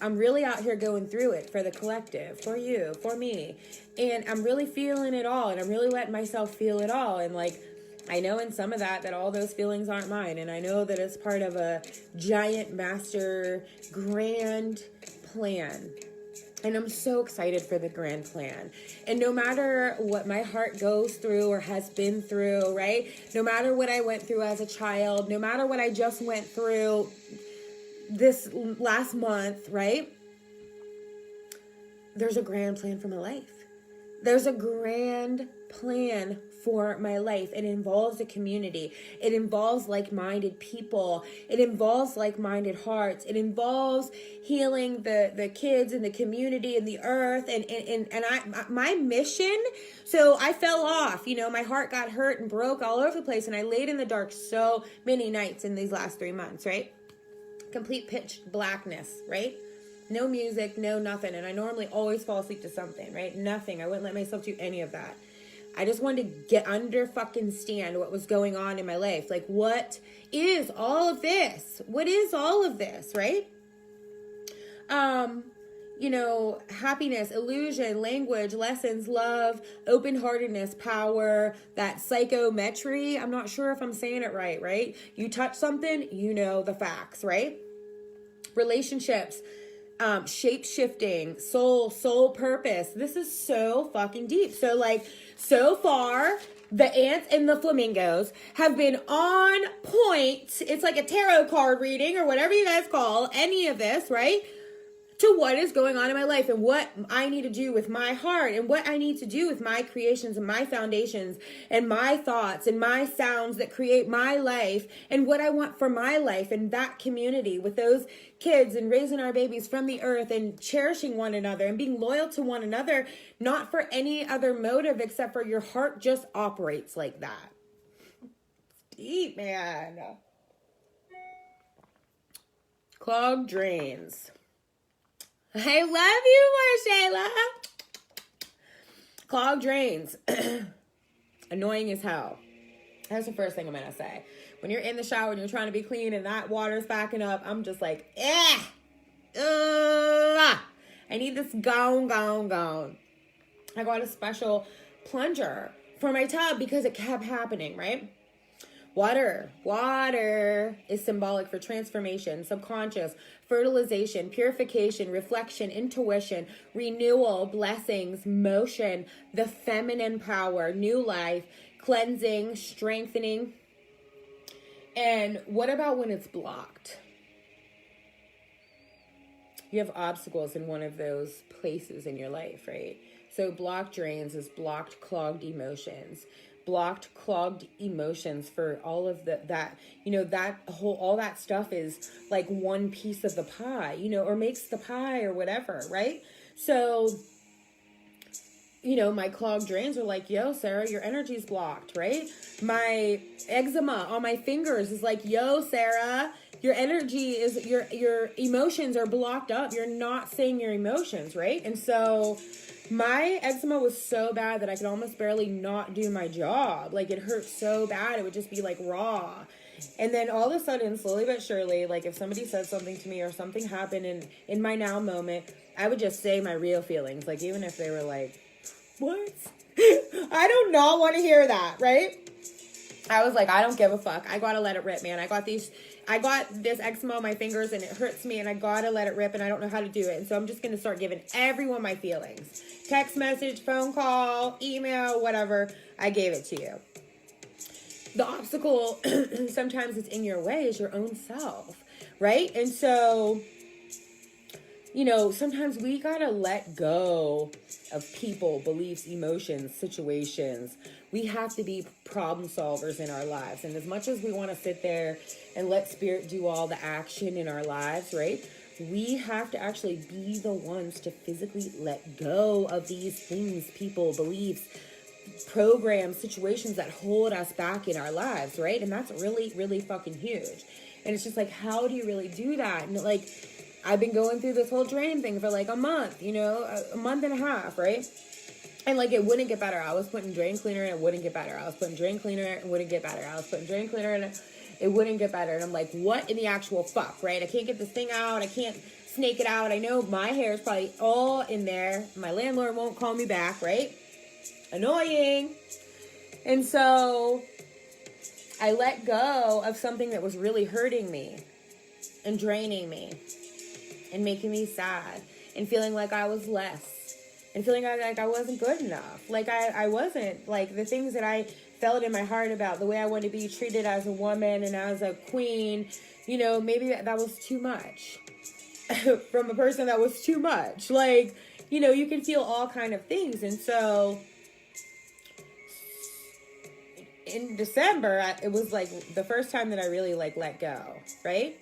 I'm really out here going through it for the collective, for you, for me. And I'm really feeling it all. And I'm really letting myself feel it all. And I know in some of that all those feelings aren't mine. And I know that it's part of a giant master grand plan. And I'm so excited for the grand plan. And no matter what my heart goes through or has been through, right? No matter what I went through as a child, no matter what I just went through this last month, right? There's a grand plan for my life. There's a grand plan for my life. It involves a community. It involves like-minded people. It involves like-minded hearts. It involves healing the kids and the community and the earth. My mission, so I fell off, my heart got hurt and broke all over the place. And I laid in the dark so many nights in these last 3 months, right? Complete pitch blackness, right? No music, no nothing. And I normally always fall asleep to something, right? Nothing. I wouldn't let myself do any of that. I just wanted to get under fucking stand what was going on in my life. What is all of this? What is all of this, right? Happiness, illusion, language, lessons, love, open-heartedness, power, that psychometry. I'm not sure if I'm saying it right? You touch something, the facts, right? Relationships, shape-shifting, soul purpose. This is so fucking deep. So far, the ants and the flamingos have been on point. It's like a tarot card reading or whatever you guys call any of this, right? To what is going on in my life and what I need to do with my heart and what I need to do with my creations and my foundations and my thoughts and my sounds that create my life and what I want for my life and that community with those kids and raising our babies from the earth and cherishing one another and being loyal to one another, not for any other motive except for your heart just operates like that. It's deep, man. Clogged drains. I love you, Marshayla. Clogged drains. Annoying as hell. That's the first thing I'm going to say. When you're in the shower and you're trying to be clean and that water's backing up, I'm just like, I need this gone. I got a special plunger for my tub because it kept happening, right? Water is symbolic for transformation, subconscious, fertilization, purification, reflection, intuition, renewal, blessings, motion, the feminine power, new life, cleansing, strengthening. And what about when it's blocked? You have obstacles in one of those places in your life, right? So blocked drains is blocked, clogged emotions. Blocked, clogged emotions for all of that all that stuff is like one piece of the pie, or makes the pie or whatever, right? So, my clogged drains are like, yo, Sarah, your energy's blocked, right? My eczema on my fingers is like, yo, Sarah, your energy is, your emotions are blocked up. You're not saying your emotions, right? And so my eczema was so bad that I could almost barely not do my job. It hurt so bad. It would just be raw. And then all of a sudden, slowly but surely, if somebody said something to me or something happened in my now moment, I would just say my real feelings. Even if they were like, what? I do not want to hear that, right? I was like, I don't give a fuck. I gotta let it rip, man. I got this eczema on my fingers and it hurts me and I gotta let it rip and I don't know how to do it. And so I'm just gonna start giving everyone my feelings. Text message, phone call, email, whatever. I gave it to you. The obstacle, sometimes it's in your way, is your own self, right? And so, sometimes we gotta let go of people, beliefs, emotions, situations. We have to be problem solvers in our lives. And as much as we want to sit there and let spirit do all the action in our lives, right? We have to actually be the ones to physically let go of these things, people, beliefs, programs, situations that hold us back in our lives, right? And that's really, really fucking huge. And it's just like, how do you really do that? And like, I've been going through this whole drain thing for like a month, you know, a month and a half, right? And like, it wouldn't get better. I was putting drain cleaner and it wouldn't get better. I was putting drain cleaner and it wouldn't get better. I was putting drain cleaner and it wouldn't get better. And I'm like, what in the actual fuck, right? I can't get this thing out. I can't snake it out. I know my hair is probably all in there. My landlord won't call me back, right? Annoying. And so I let go of something that was really hurting me and draining me and making me sad and feeling like I was less and feeling like I wasn't good enough. Like I wasn't, like the things that I felt in my heart about the way I wanted to be treated as a woman and as a queen, you know, maybe that was too much from a person that was too much. Like, you know, you can feel all kind of things. And so in December, it was like the first time that I really like let go, right?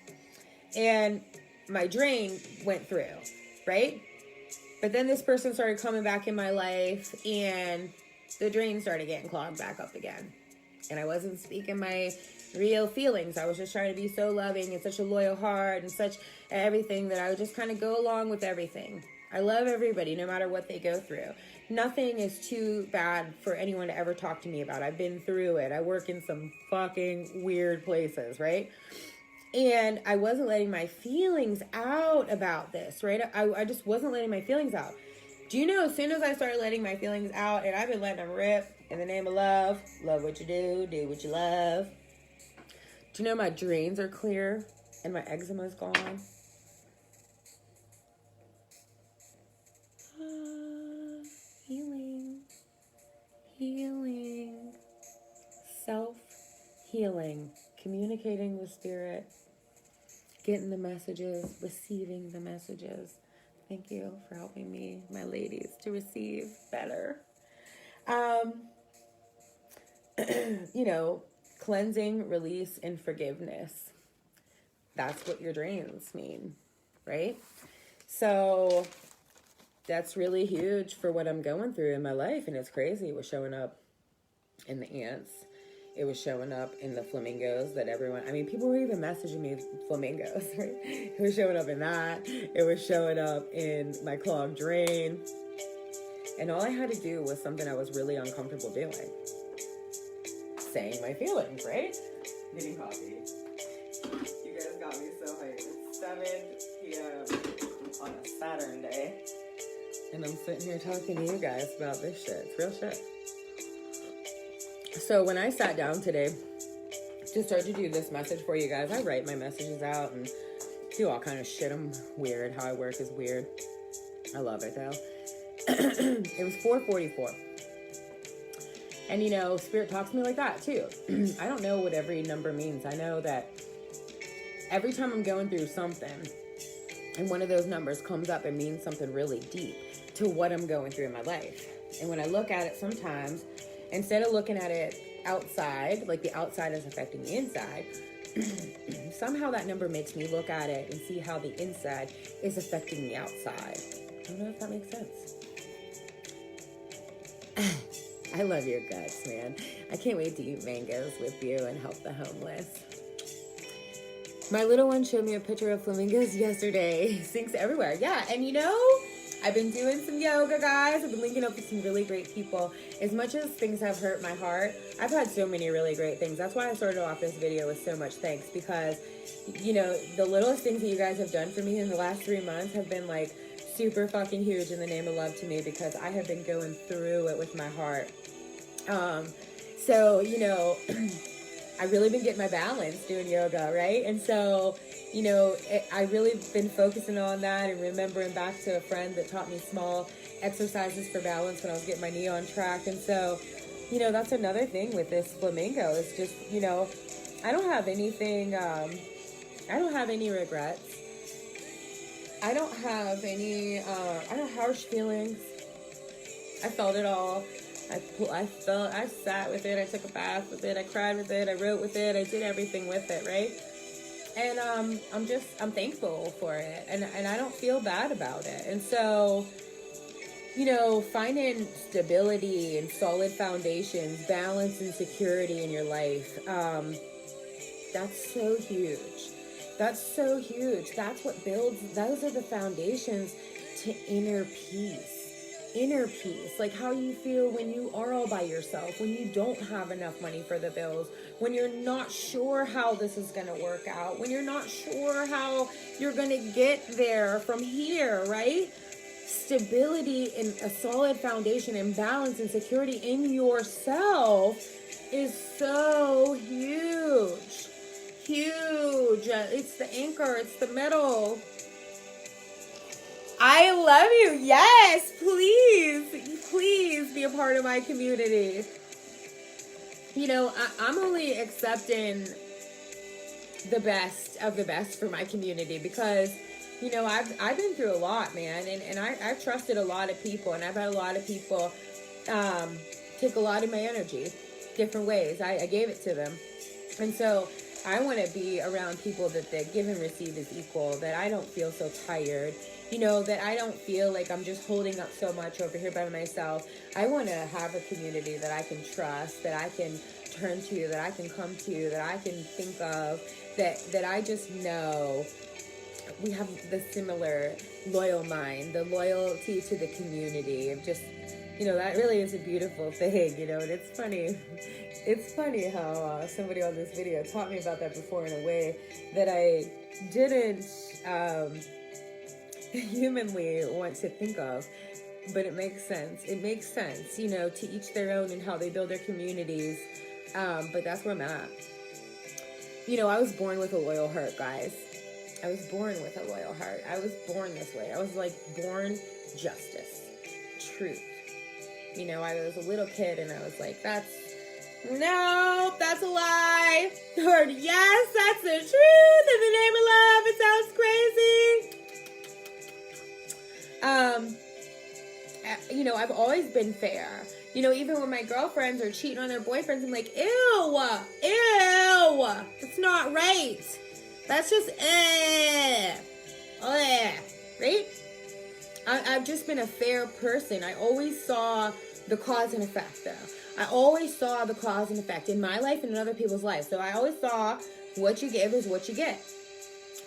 And my drain went through, right? But then this person started coming back in my life and the drain started getting clogged back up again. And I wasn't speaking my real feelings. I was just trying to be so loving and such a loyal heart and such everything that I would just kind of go along with everything. I love everybody no matter what they go through. Nothing is too bad for anyone to ever talk to me about. I've been through it. I work in some fucking weird places, right? And I wasn't letting my feelings out about this, right? I just wasn't letting my feelings out. Do you know, as soon as I started letting my feelings out, and I've been letting them rip in the name of love what you do what you love. Do you know my drains are clear and my eczema is gone? Healing, self-healing, communicating with spirit, getting the messages, receiving the messages. Thank you for helping me, my ladies, to receive better. You know, cleansing, release, and forgiveness. That's what your drains mean, right? So that's really huge for what I'm going through in my life. And it's crazy. It was showing up in the ants. It was showing up in the flamingos that everyone, I mean, people were even messaging me flamingos, right? It was showing up in that. It was showing up in my clogged drain. And all I had to do was something I was really uncomfortable doing. Saying my feelings, right? Getting coffee. You guys got me so hyped. It's 7 p.m. on a Saturn day. And I'm sitting here talking to you guys about this shit. It's real shit. So when I sat down today to start to do this message for you guys, I write my messages out and do all kind of shit. I'm weird. How I work is weird. I love it though. It was 4:44. And you know, Spirit talks to me like that too. I don't know what every number means. I know that every time I'm going through something and one of those numbers comes up, it means something really deep to what I'm going through in my life. And when I look at it sometimes, instead of looking at it outside, like the outside is affecting the inside, somehow that number makes me look at it and see how the inside is affecting the outside. I don't know if that makes sense. I love your guts, man. I can't wait to eat mangoes with you and help the homeless. My little one showed me a picture of flamingos yesterday. Sinks everywhere. Yeah, and you know, I've been doing some yoga, guys. I've been linking up with some really great people. As much as things have hurt my heart, I've had so many really great things. That's why I started off this video with so much thanks, because, you know, the littlest things that you guys have done for me in the last 3 months have been like super fucking huge in the name of love to me, because I have been going through it with my heart. So, you know, I've really been getting my balance doing yoga, right? And so, you know, I really been focusing on that and remembering back to a friend that taught me small exercises for balance when I was getting my knee on track. And so, you know, that's another thing with this flamingo is just, you know, I don't have anything, I don't have any regrets. I don't have any, I don't have harsh feelings. I felt it all. I sat with it, I took a bath with it, I cried with it, I wrote with it, I did everything with it, right? And I'm thankful for it, and I don't feel bad about it. And so finding stability and solid foundations, balance and security in your life. That's so huge. That's so huge. That's what builds, those are the foundations to inner peace. Inner peace, like how you feel when you are all by yourself, when you don't have enough money for the bills, when you're not sure how this is going to work out, when you're not sure how you're going to get there from here, right? Stability and a solid foundation and balance and security in yourself is so huge. Huge. It's the anchor. It's the middle. I love you. Yes, please be a part of my community. I'm only accepting the best of the best for my community because, I've been through a lot, man. And I've trusted a lot of people, and I've had a lot of people take a lot of my energy different ways. I gave it to them. And so I want to be around people that give and receive is equal, that I don't feel so tired, that I don't feel like I'm just holding up so much over here by myself. I want to have a community that I can trust, that I can turn to, that I can come to, that I can think of, that I just know we have the similar loyal mind, the loyalty to the community of just, that really is a beautiful thing, and it's funny. It's funny how somebody on this video taught me about that before in a way that I didn't humanly want to think of, but it makes sense. It makes sense, to each their own and how they build their communities. But that's where I'm at. I was born with a loyal heart, guys. I was born with a loyal heart. I was born this way. I was born justice, truth. I was a little kid and I was like, no, that's a lie. Or yes, that's the truth in the name of love. It sounds crazy. I've always been fair. Even when my girlfriends are cheating on their boyfriends, I'm like, ew, that's not right. That's just, right? I've just been a fair person. I always saw the cause and effect, though. I always saw the cause and effect in my life and in other people's lives. So I always saw what you give is what you get.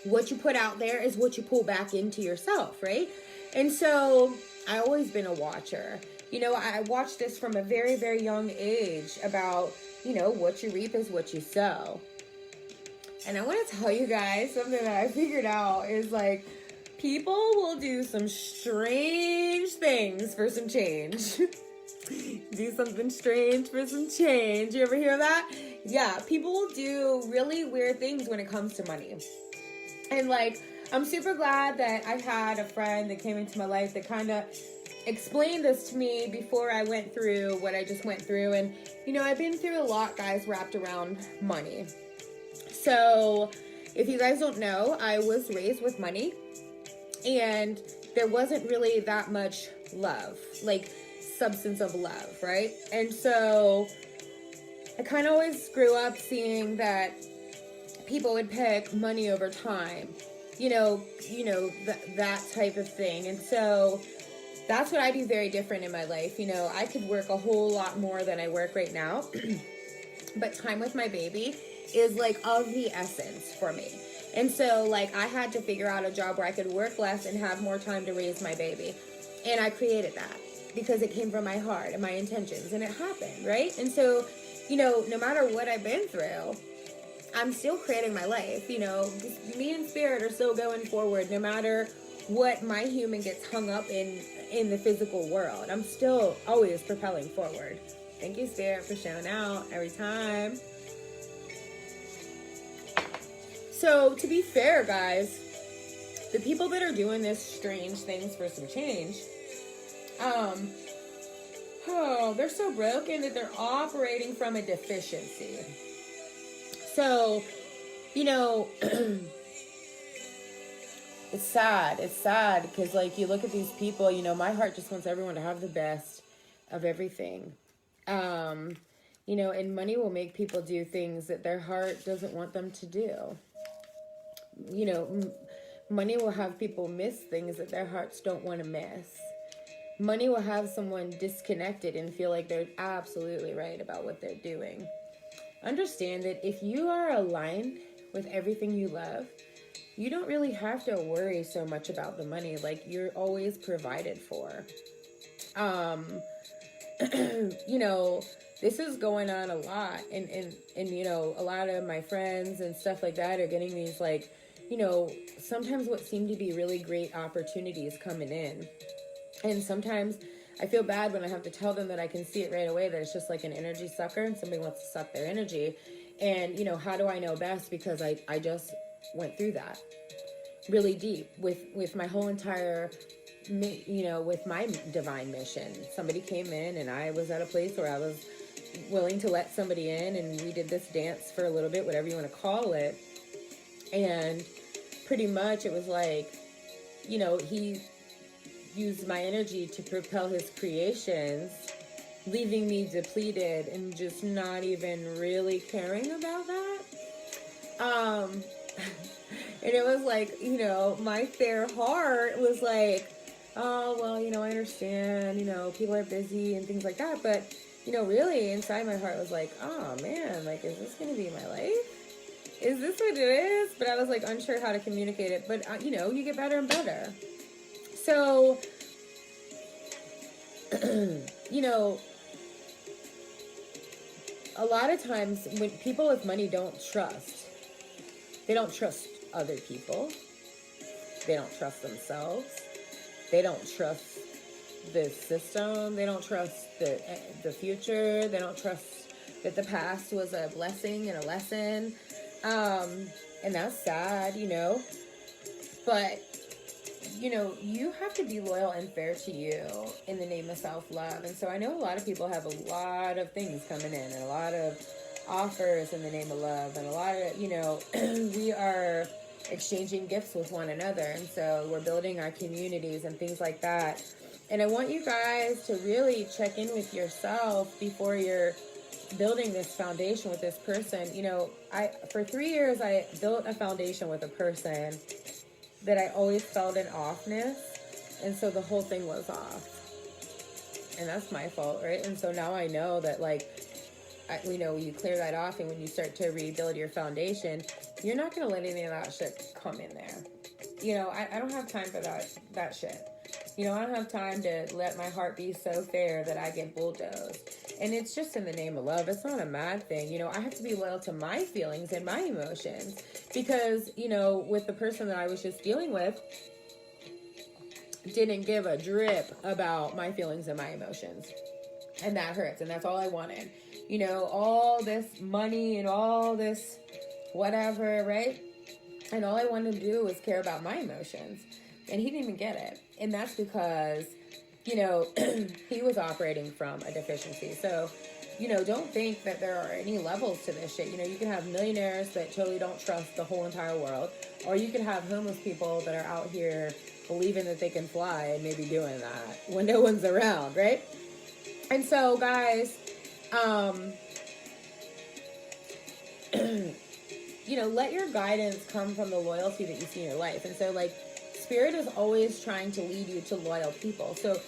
What you put out there is what you pull back into yourself, right? And so I've always been a watcher. I watched this from a very, very young age about, what you reap is what you sow. And I want to tell you guys something that I figured out is people will do some strange things for some change. Do something strange for some change. You ever hear that? Yeah, people will do really weird things when it comes to money. And I'm super glad that I had a friend that came into my life that kind of explained this to me before I went through what I just went through. And, I've been through a lot, guys, wrapped around money. So if you guys don't know, I was raised with money and there wasn't really that much love, substance of love, right? And so I kind of always grew up seeing that people would pick money over time, that type of thing. And so that's what I do very different in my life. I could work a whole lot more than I work right now, but time with my baby is of the essence for me. And so I had to figure out a job where I could work less and have more time to raise my baby. And I created that because it came from my heart and my intentions, and it happened, right? And so, no matter what I've been through, I'm still creating my life. Me and Spirit are still going forward no matter what my human gets hung up in the physical world. I'm still always propelling forward. Thank you, Spirit, for showing out every time. So, to be fair, guys, the people that are doing this strange things for some change, they're so broken that they're operating from a deficiency. So, it's sad. It's sad because, you look at these people, my heart just wants everyone to have the best of everything. And money will make people do things that their heart doesn't want them to do. Money will have people miss things that their hearts don't want to miss. money will have someone disconnected and feel like they're absolutely right about what they're doing. Understand that if you are aligned with everything you love, you don't really have to worry so much about the money. Like, you're always provided for. You know, this is going on a lot. And you know, a lot of my friends and stuff like that are getting these, like, you know, sometimes what seem to be really great opportunities coming in. And sometimes I feel bad when I have to tell them that I can see it right away, that it's just like an energy sucker and somebody wants to suck their energy. And, you know, how do I know best? Because I just went through that really deep with my whole entire, you know, with my divine mission. Somebody came in and I was at a place where I was willing to let somebody in, and we did this dance for a little bit, whatever you want to call it. And pretty much it was like, you know, he used my energy to propel his creations, leaving me depleted and just not even really caring about that. And it was like, you know, my fair heart was like, oh, well, you know, I understand, you know, people are busy and things like that. But, you know, really inside my heart was like, oh man, like, is this going to be my life? Is this what it is? But I was like unsure how to communicate it. But, you know, you get better and better. So, you know, a lot of times when people with money don't trust other people. They don't trust themselves. They don't trust the system. They don't trust the future. They don't trust that the past was a blessing and a lesson. And that's sad, you know. But, you know, you have to be loyal and fair to you in the name of self-love. And so I know a lot of people have a lot of things coming in and a lot of offers in the name of love, and a lot of, you know, we are exchanging gifts with one another, and so we're building our communities and things like that. And I want you guys to really check in with yourself before you're building this foundation with this person. You know, for 3 years I built a foundation with a person that I always felt an offness, and so the whole thing was off, and that's my fault, right? And so now I know that, like, you know, you clear that off, and when you start to rebuild your foundation, you're not going to let any of that shit come in there. You know, I don't have time for that shit. You know, I don't have time to let my heart be so fair that I get bulldozed. And it's just in the name of love. It's not a mad thing. You know, I have to be loyal to my feelings and my emotions, because, you know, with the person that I was just dealing with, didn't give a drip about my feelings and my emotions. And that hurts. And that's all I wanted. You know, all this money and all this whatever, right? And all I wanted to do was care about my emotions. And he didn't even get it. And that's because, you know, he was operating from a deficiency. So, you know, don't think that there are any levels to this shit. You know, you can have millionaires that totally don't trust the whole entire world. Or you can have homeless people that are out here believing that they can fly and maybe doing that when no one's around, right? And so, guys, you know, let your guidance come from the loyalty that you see in your life. And so, like, Spirit is always trying to lead you to loyal people. So,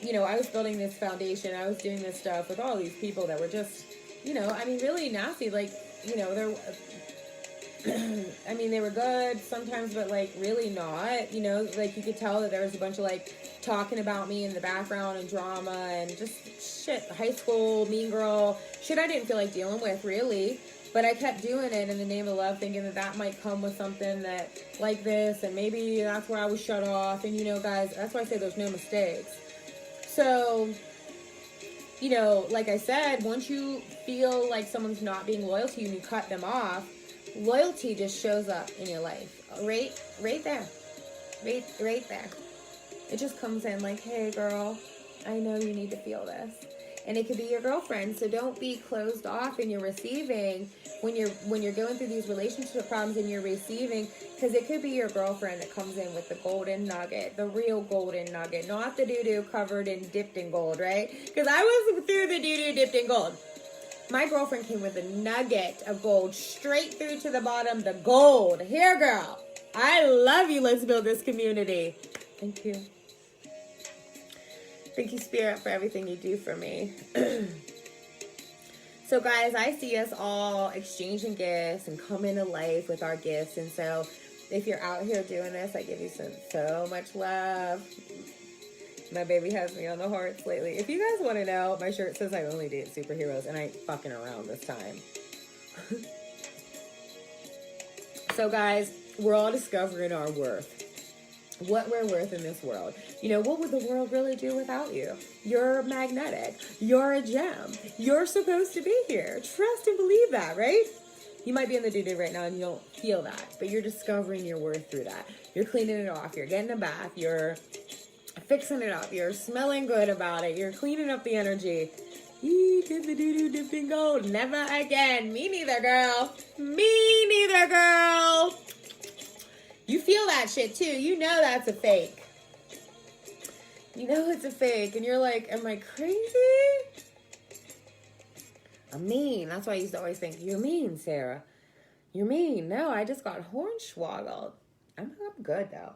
you know, I was building this foundation. I was doing this stuff with all these people that were just, you know, I mean, really nasty. Like, you know, I mean, they were good sometimes, but, like, really not. You know, like, you could tell that there was a bunch of, like, talking about me in the background and drama and just shit, high school, mean girl, shit I didn't feel like dealing with, really. But I kept doing it in the name of love, thinking that that might come with something that, like this, and maybe that's where I was shut off. And, you know, guys, that's why I say there's no mistakes. So, you know, like I said, once you feel like someone's not being loyal to you and you cut them off, loyalty just shows up in your life. Right there. Right there. It just comes in like, hey, girl, I know you need to feel this. And it could be your girlfriend. So don't be closed off in your receiving when you're going through these relationship problems and you're receiving, because it could be your girlfriend that comes in with the golden nugget, the real golden nugget, not the doo-doo covered and dipped in gold, right? Because I was through the doo-doo dipped in gold. My girlfriend came with a nugget of gold straight through to the bottom, the gold. Here, girl. I love you. Let's build this community. Thank you. Thank you, Spirit, for everything you do for me. So, guys, I see us all exchanging gifts and coming to life with our gifts. And so, if you're out here doing this, I give you so much love. My baby has me on the hearts lately. If you guys want to know, my shirt says I only date superheroes, and I ain't fucking around this time. So, guys, we're all discovering our worth. What we're worth in this world. You know, what would the world really do without you? You're magnetic. You're a gem. You're supposed to be here. Trust and believe that, right? You might be in the doo-doo right now and you don't feel that, but you're discovering your worth through that. You're cleaning it off. You're getting a bath. You're fixing it up. You're smelling good about it. You're cleaning up the energy. Did the doo-doo dip in gold? Never again. Me neither, girl. Me neither, girl. You feel that shit too. You know that's a fake. You know it's a fake. And you're like, am I crazy? I'm mean. That's why I used to always think, you're mean, Sarah. You're mean. No, I just got hornswoggled. I'm good though.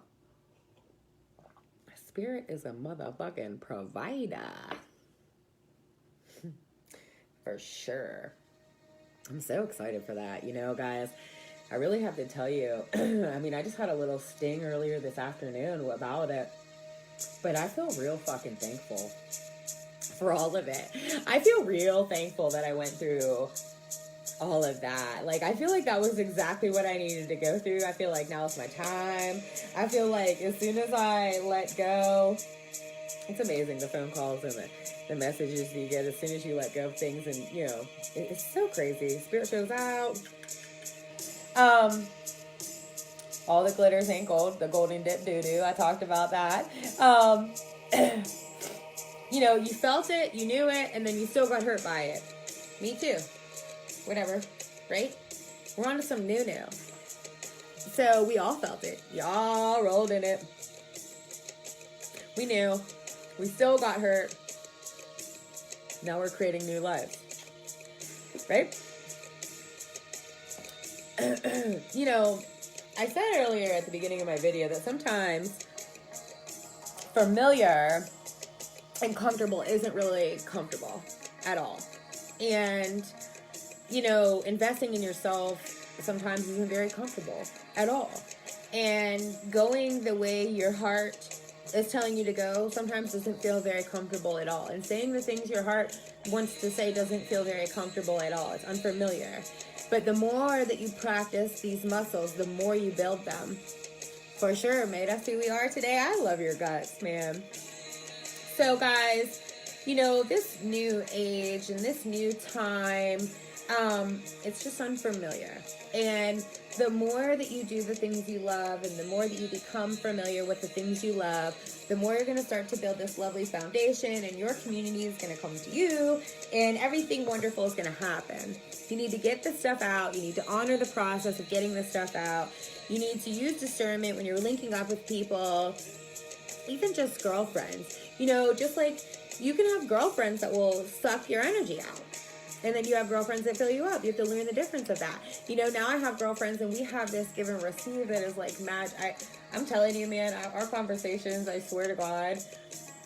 Spirit is a motherfucking provider. For sure. I'm so excited for that. You know, guys. I really have to tell you, I mean, I just had a little sting earlier this afternoon about it, but I feel real fucking thankful for all of it. I feel real thankful that I went through all of that. Like, I feel like that was exactly what I needed to go through. I feel like now is my time. I feel like as soon as I let go, it's amazing, the phone calls and the messages you get as soon as you let go of things. And, you know, it's so crazy. Spirit shows out. All the glitters ain't gold, the golden dip doo-doo. I talked about that. You know, you felt it, you knew it, and then you still got hurt by it. Me too. Whatever, right? We're on to some new. So we all felt it. Y'all rolled in it. We knew. We still got hurt. Now we're creating new lives. Right? You know, I said earlier at the beginning of my video that sometimes familiar and comfortable isn't really comfortable at all. And, you know, investing in yourself sometimes isn't very comfortable at all. And going the way your heart is telling you to go sometimes doesn't feel very comfortable at all. And saying the things your heart wants to say doesn't feel very comfortable at all. It's unfamiliar. But the more that you practice these muscles, the more you build them. For sure, mate. That's who we are today. I love your guts, man. So, guys, you know, this new age and this new time, it's just unfamiliar. And the more that you do the things you love and the more that you become familiar with the things you love, the more you're going to start to build this lovely foundation, and your community is going to come to you, and everything wonderful is going to happen. You need to get this stuff out. You need to honor the process of getting this stuff out. You need to use discernment when you're linking up with people, even just girlfriends. You know, just like you can have girlfriends that will suck your energy out. And then you have girlfriends that fill you up. You have to learn the difference of that. You know, now I have girlfriends and we have this give and receive that is like magic. I'm telling you, man, our conversations, I swear to God,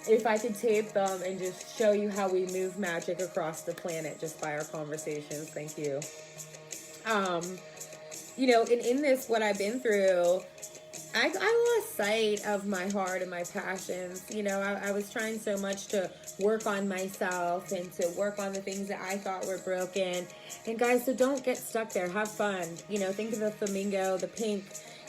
if I could tape them and just show you how we move magic across the planet just by our conversations. Thank you. You know, and in this, what I've been through, I lost sight of my heart and my passions. You know, I was trying so much to work on myself and to work on the things that I thought were broken. And guys, so don't get stuck there. Have fun. You know, think of the flamingo, the pink,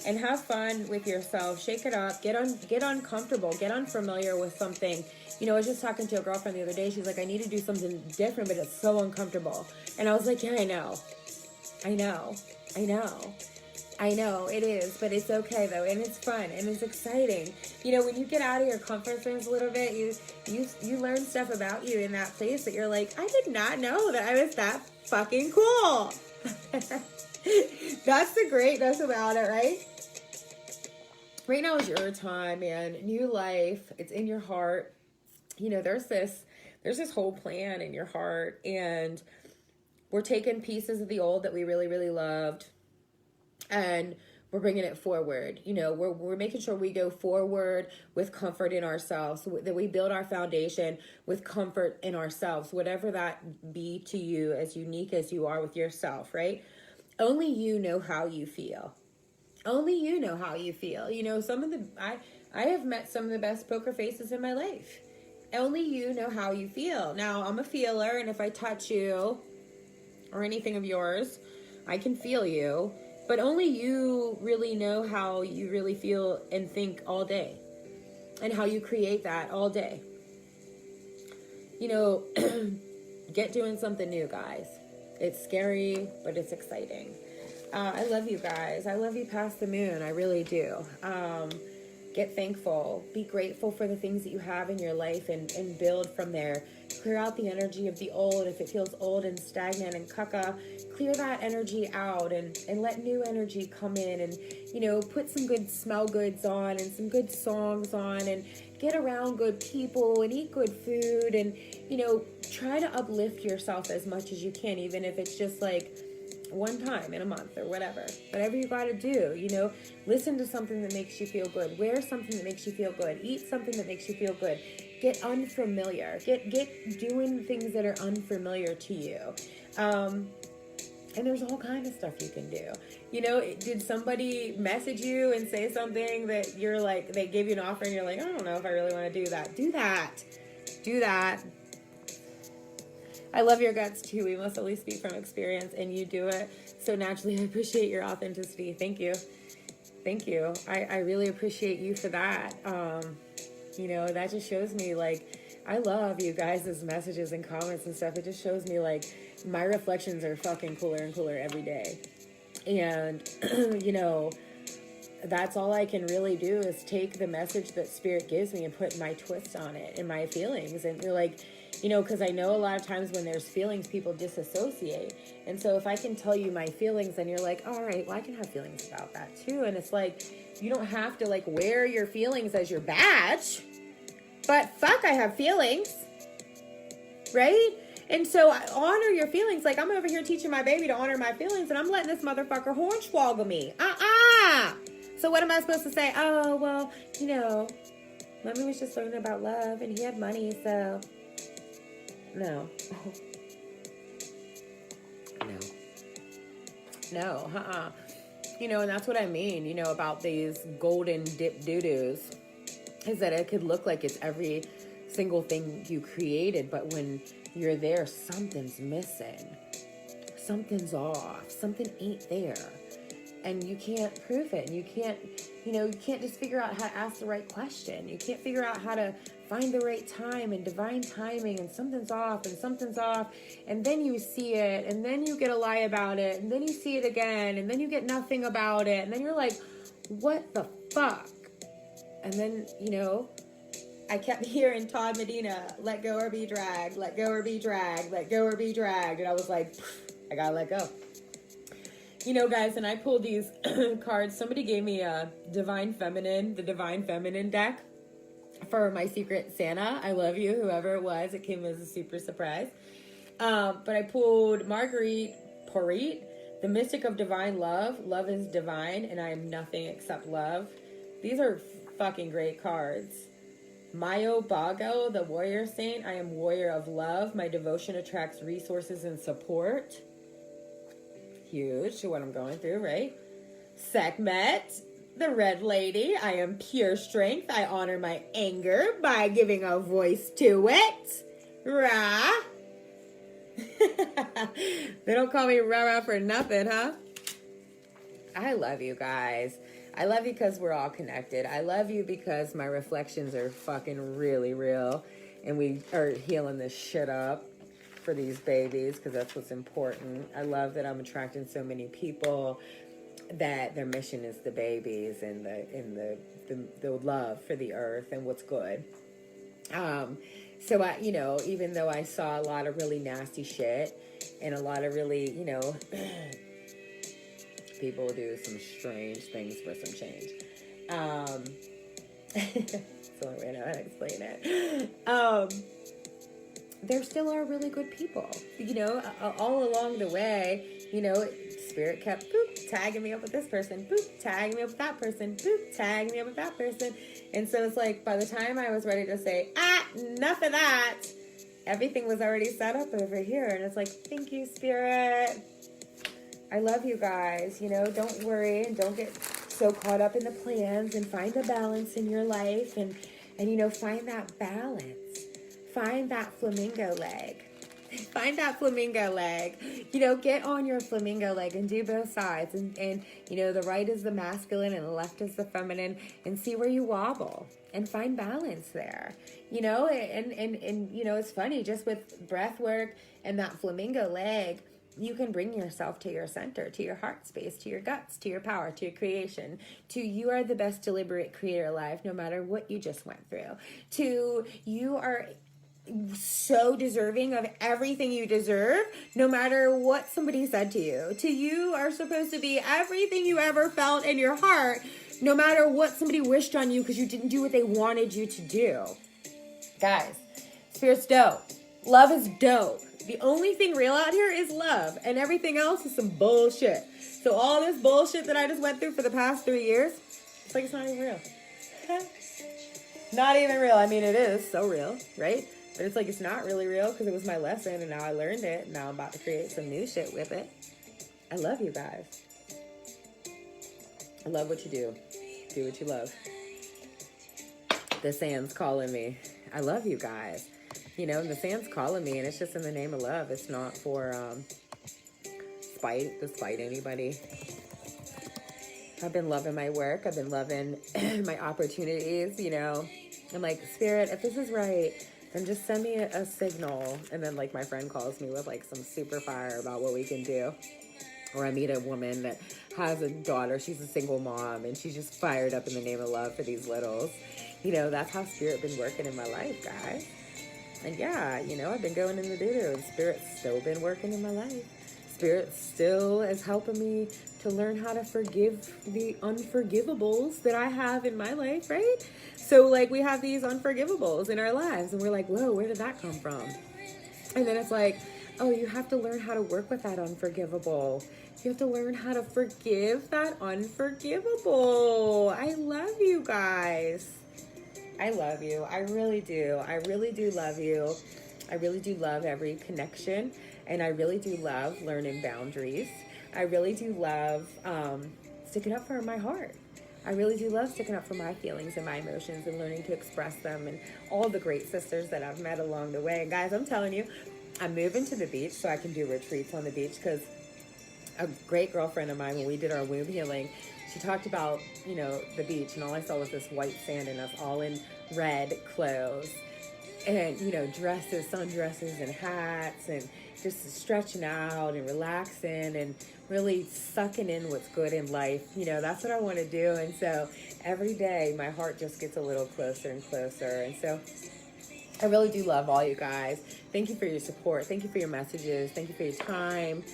and have fun with yourself. Shake it up. Get uncomfortable. Get unfamiliar with something. You know, I was just talking to a girlfriend the other day. She's like, I need to do something different, but it's so uncomfortable. And I was like, yeah, I know, it is, but it's okay though, and it's fun, and it's exciting. You know, when you get out of your comfort zones a little bit, you learn stuff about you in that place that you're like, I did not know that I was that fucking cool. That's the greatness about it, right? Right now is your time, man. New life. It's in your heart. You know, there's this whole plan in your heart, and we're taking pieces of the old that we really, really loved, and we're bringing it forward. You know, we're making sure we go forward with comfort in ourselves, so that we build our foundation with comfort in ourselves, whatever that be to you, as unique as you are with yourself, right? Only you know how you feel. Only you know how you feel. You know, I have met some of the best poker faces in my life. Only you know how you feel. Now, I'm a feeler, and if I touch you or anything of yours, I can feel you. But only you really know how you really feel and think all day, and how you create that all day. You know, get doing something new, guys. It's scary, but it's exciting. I love you guys. I love you past the moon. I really do. Get thankful. Be grateful for the things that you have in your life, and build from there. Clear out the energy of the old. If it feels old and stagnant and caca, clear that energy out, and let new energy come in, and, you know, put some good smell goods on and some good songs on, and get around good people and eat good food, and, you know, try to uplift yourself as much as you can, even if it's just like one time in a month or whatever you got to do. You know, listen to something that makes you feel good, wear something that makes you feel good, eat something that makes you feel good, get unfamiliar, get doing things that are unfamiliar to you. And there's all kinds of stuff you can do. You know, did somebody message you and say something that you're like, they gave you an offer and you're like, I don't know if I really want to do that. Do that. I love your guts too. We must at least speak from experience, and you do it so naturally. I appreciate your authenticity. Thank you. I really appreciate you for that. You know, that just shows me, like, I love you guys' messages and comments and stuff. It just shows me, like, my reflections are fucking cooler and cooler every day. And, you know, that's all I can really do is take the message that Spirit gives me and put my twist on it and my feelings. And you're like, you know, because I know a lot of times when there's feelings, people disassociate. And so if I can tell you my feelings, then you're like, all right, well, I can have feelings about that too. And it's like, you don't have to, like, wear your feelings as your badge. But fuck, I have feelings, right? And so I honor your feelings. Like, I'm over here teaching my baby to honor my feelings, and I'm letting this motherfucker hornswoggle me. So what am I supposed to say? Oh, well, you know, Mommy was just learning about love, and he had money, so... No. You know, and that's what I mean, you know, about these golden dip doo-doos, is that it could look like it's every single thing you created, but when you're there, something's missing. Something's off. Something ain't there. And you can't prove it. And you can't, you know, you can't just figure out how to ask the right question. You can't figure out how to find the right time and divine timing, and something's off, and then you see it, and then you get a lie about it, and then you see it again, and then you get nothing about it, and then you're like, what the fuck? And then, you know, I kept hearing Todd Medina, let go or be dragged, let go or be dragged, let go or be dragged, and I was like, I gotta let go. You know, guys, and I pulled these cards. Somebody gave me the Divine Feminine deck for my Secret Santa. I love you, whoever it was. It came as a super surprise. But I pulled Marguerite Porete, the Mystic of Divine Love. Love is divine, and I am nothing except love. These are fucking great cards. Mayo Bago, the Warrior Saint. I am warrior of love. My devotion attracts resources and support. Huge to what I'm going through, right? Sekhmet, the Red Lady. I am pure strength. I honor my anger by giving a voice to it. Ra. They don't call me Ra for nothing, huh? I love you guys. I love you because we're all connected. I love you because my reflections are fucking really real, and we are healing this shit up for these babies, because that's what's important. I love that I'm attracting so many people that their mission is the babies and the love for the earth and what's good. So I, you know, even though I saw a lot of really nasty shit and a lot of really, you know, people do some strange things for some change. It's the only way I know how to explain it. There still are really good people, you know, all along the way. You know, Spirit kept tagging me up with this person, tagging me up with that person, tagging me up with that person. And so it's like, by the time I was ready to say, enough of that, everything was already set up over here. And it's like, thank you, Spirit. I love you guys. Don't worry and don't get so caught up in the plans, and find the balance in your life, and find that balance. Find that flamingo leg. Find that flamingo leg. Get on your flamingo leg and do both sides. And the right is the masculine and the left is the feminine, and see where you wobble and find balance there. And it's funny, just with breath work and that flamingo leg, you can bring yourself to your center, to your heart space, to your guts, to your power, to your creation, to you are the best deliberate creator alive, no matter what you just went through, to you are so deserving of everything you deserve, no matter what somebody said to you, to you are supposed to be everything you ever felt in your heart, no matter what somebody wished on you because you didn't do what they wanted you to do. Guys, Spirit's dope. Love is dope. The only thing real out here is love, and everything else is some bullshit. So all this bullshit that I just went through for the past 3 years, it's like it's not even real. Not even real. I mean, it is so real, right? But it's like it's not really real because it was my lesson, and now I learned it, and now I'm about to create some new shit with it. I love you guys. I love what you do. Do what you love. The sand's calling me. I love you guys. The sand's calling me, and it's just in the name of love. It's not for to spite anybody. I've been loving my work. I've been loving my opportunities, I'm like, Spirit, if this is right, then just send me a signal. And then, my friend calls me with, some super fire about what we can do. Or I meet a woman that has a daughter. She's a single mom, and she's just fired up in the name of love for these littles. That's how Spirit been working in my life, guys. And yeah, I've been going in the doo-doo, and Spirit's still been working in my life. Spirit still is helping me to learn how to forgive the unforgivables that I have in my life, right? So, we have these unforgivables in our lives, and we're like, whoa, where did that come from? And then it's like, oh, you have to learn how to work with that unforgivable. You have to learn how to forgive that unforgivable. I love you guys. I love you. I really do. I really do love you. I really do love every connection. And I really do love learning boundaries. I really do love sticking up for my heart. I really do love sticking up for my feelings and my emotions and learning to express them, and all the great sisters that I've met along the way. And guys, I'm telling you, I'm moving to the beach so I can do retreats on the beach, because a great girlfriend of mine, when we did our womb healing, she talked about, the beach, and all I saw was this white sand and us all in red clothes and, dresses, sundresses and hats, and just stretching out and relaxing and really sucking in what's good in life. That's what I want to do. And so every day my heart just gets a little closer and closer. And so I really do love all you guys. Thank you for your support. Thank you for your messages. Thank you for your time.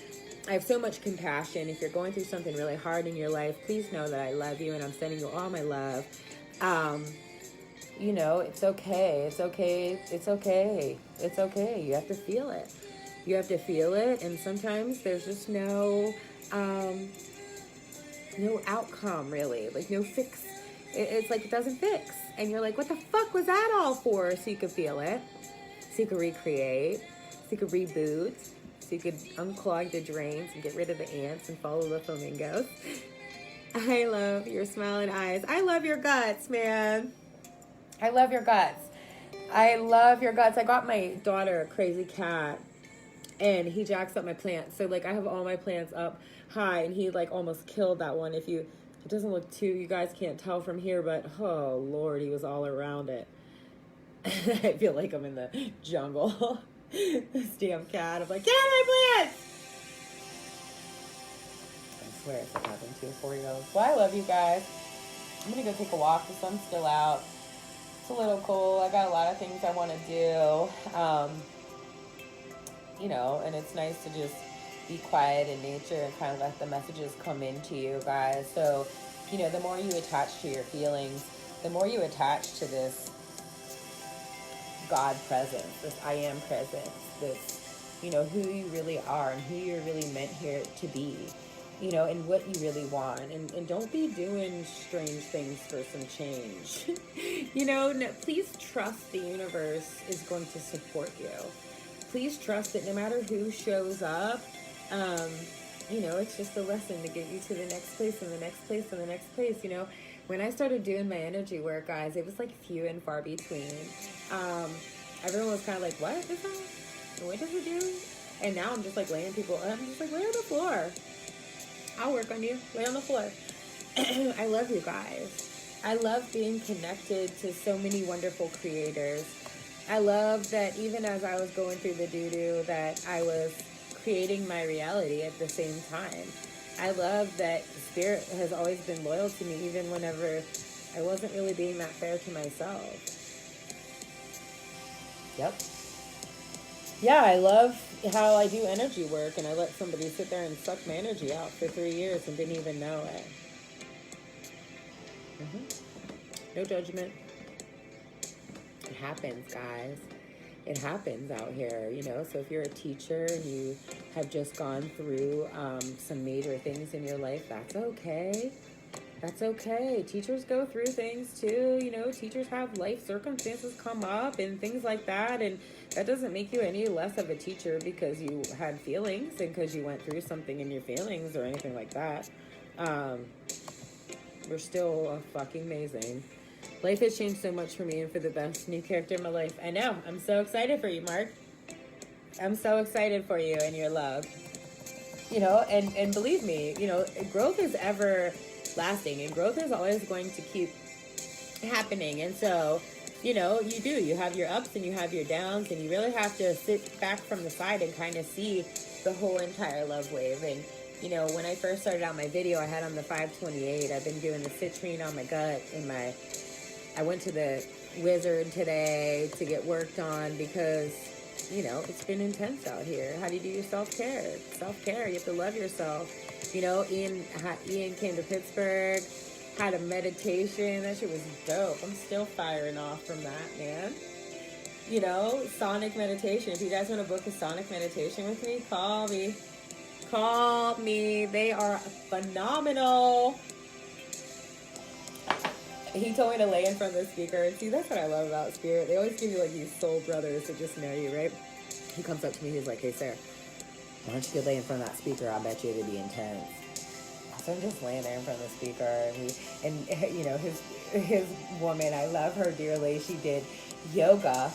I have so much compassion. If you're going through something really hard in your life, please know that I love you, and I'm sending you all my love. It's okay. It's okay. It's okay. It's okay. You have to feel it. You have to feel it, and sometimes there's just no outcome, really. No fix. It's like it doesn't fix. And you're like, what the fuck was that all for? So you could feel it. So you could recreate. So you could reboot. So you could unclog the drains and get rid of the ants and follow the flamingos. I love your smiling eyes. I love your guts, man. I love your guts. I love your guts. I got my daughter a crazy cat, and he jacks up my plants. So, I have all my plants up high, and he, almost killed that one. It doesn't look too, you guys can't tell from here, but, oh, Lord, he was all around it. I feel like I'm in the jungle. This damn cat. I'm like, get out of my plants! I swear it's like happened to a 4-year-old. Well, I love you guys. I'm going to go take a walk. The sun's still out. It's a little cool. I got a lot of things I want to do. And it's nice to just be quiet in nature and kind of let the messages come into you guys. So, the more you attach to your feelings, the more you attach to this God presence, this I am presence, this, who you really are and who you're really meant here to be. and what you really want. And don't be doing strange things for some change. Please trust the universe is going to support you. Please trust that no matter who shows up, it's just a lesson to get you to the next place and the next place and the next place. When I started doing my energy work, guys, it was like few and far between. Everyone was kind of like, what is that? What does it do? And now I'm just like laying people, I'm just like, lay on the floor. I'll work on you. Lay on the floor. I love you guys. I love being connected to so many wonderful creators. I love that even as I was going through the doo-doo, that I was creating my reality at the same time. I love that Spirit has always been loyal to me, even whenever I wasn't really being that fair to myself. Yep. Yeah, I love how I do energy work, and I let somebody sit there and suck my energy out for 3 years and didn't even know it. No judgment. It happens, guys. It happens out here, So if you're a teacher and you have just gone through some major things in your life, that's okay. That's okay. Teachers go through things too. Teachers have life circumstances come up and things like that. And that doesn't make you any less of a teacher because you had feelings and because you went through something in your feelings or anything like that. We're still fucking amazing. Life has changed so much for me and for the best. New character in my life. I know. I'm so excited for you, Mark. I'm so excited for you and your love. And believe me, growth is ever lasting and growth is always going to keep happening. And so, you have your ups and you have your downs, and you really have to sit back from the side and kind of see the whole entire love wave. And, when I first started out my video, I had on the 528. I've been doing the citrine on my gut I went to the wizard today to get worked on because, it's been intense out here. How do you do your self-care? Self-care, you have to love yourself. Ian came to Pittsburgh, had a meditation. That shit was dope. I'm still firing off from that, man. Sonic meditation. If you guys want to book a sonic meditation with me, call me. Call me. They are phenomenal. He told me to lay in front of the speaker. And see, that's what I love about Spirit. They always give you like these soul brothers that just know you, right? He comes up to me. He's like, hey, Sarah, why don't you go lay in front of that speaker? I bet you it'd be intense. So I'm just laying there in front of the speaker. And his woman, I love her dearly. She did yoga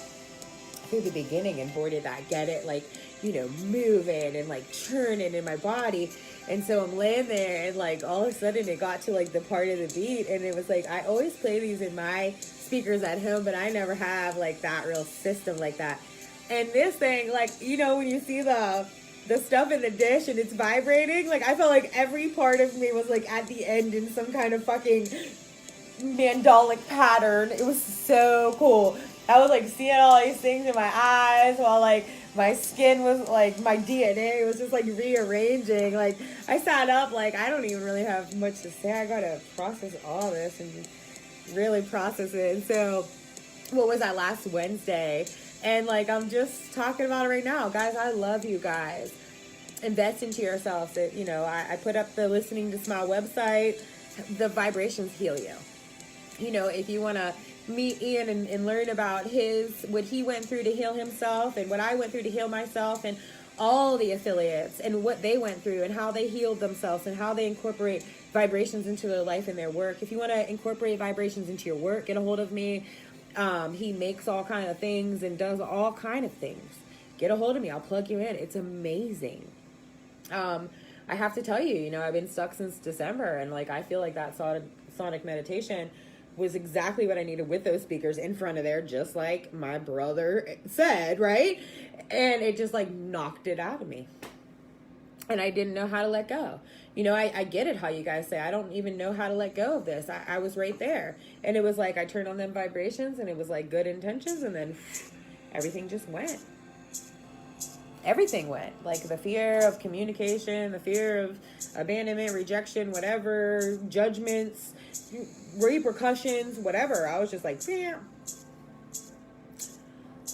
through the beginning, and boy, did I get it, like, moving and like churning in my body. And so I'm laying there, and like all of a sudden it got to like the part of the beat, and it was like, I always play these in my speakers at home, but I never have like that real system like that. And this thing, like, when you see the stuff in the dish and it's vibrating, like I felt like every part of me was like at the end in some kind of fucking mandalic pattern. It was so cool. I was like seeing all these things in my eyes while like my skin was like, my DNA was just like rearranging. Like I sat up like I don't even really have much to say. I gotta process all this and really process it. And so what was that, last Wednesday? And like I'm just talking about it right now. Guys, I love you guys. Invest into yourselves. I put up the Listening to Smile website. The vibrations heal you. If you want to meet Ian and learn about what he went through to heal himself and what I went through to heal myself, and all the affiliates and what they went through and how they healed themselves and how they incorporate vibrations into their life and their work. If you want to incorporate vibrations into your work, get a hold of me. He makes all kind of things and does all kind of things. Get a hold of me. I'll plug you in. It's amazing. I have to tell you, I've been stuck since December, and like I feel like that sonic meditation was exactly what I needed with those speakers in front of there, just like my brother said, right? And it just like knocked it out of me. And I didn't know how to let go. I get it how you guys say, I don't even know how to let go of this. I was right there. And it was like I turned on them vibrations, and it was like good intentions, and then everything just went. Everything went. Like the fear of communication, the fear of abandonment, rejection, whatever, judgments, repercussions, whatever. I was just like, yeah.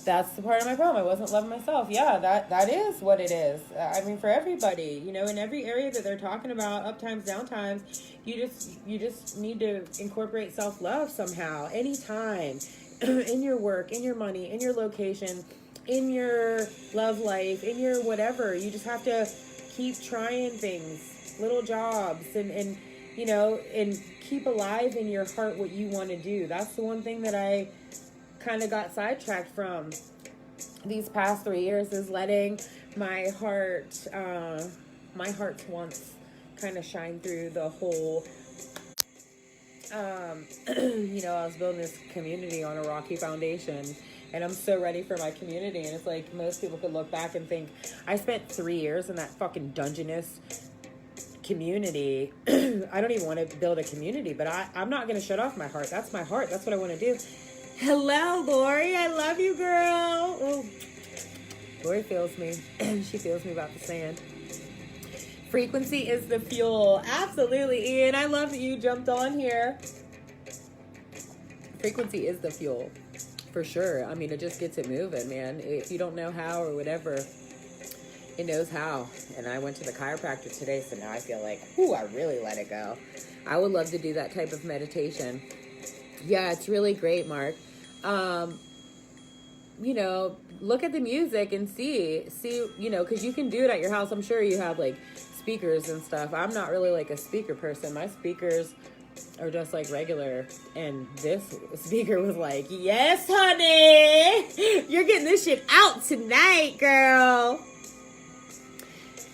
That's the part of my problem. I wasn't loving myself. Yeah, that is what it is. I mean, for everybody, you know, in every area that they're talking about, up times, down times, you just need to incorporate self-love somehow, anytime, in your work, in your money, in your location, in your love life, in your whatever. You just have to keep trying things, little jobs, and you know, and keep alive in your heart what you want to do. That's the one thing that I kind of got sidetracked from these past 3 years, is letting my heart's wants kind of shine through the whole. You know, I was building this community on a rocky foundation, and I'm so ready for my community. And it's like, most people could look back and think, I spent 3 years in that fucking dungeness community. I don't even want to build a community, but I'm not going to shut off my heart. That's my heart. That's what I want to do. Hello, Lori. I love you, girl. Ooh. Lori feels me. She feels me about the sand. Frequency is the fuel. Absolutely, Ian. I love that you jumped on here. Frequency is the fuel. For sure. I mean, it just gets it moving, man. If you don't know how or whatever, it knows how. And I went to the chiropractor today, so now I feel like, ooh, I really let it go. I would love to do that type of meditation. Yeah, it's really great, Mark. You know, look at the music and see, you know, because you can do it at your house. I'm sure you have like speakers and stuff. I'm not really like a speaker person. My speakers are just like regular. And this speaker was like, yes, honey, you're getting this shit out tonight, girl.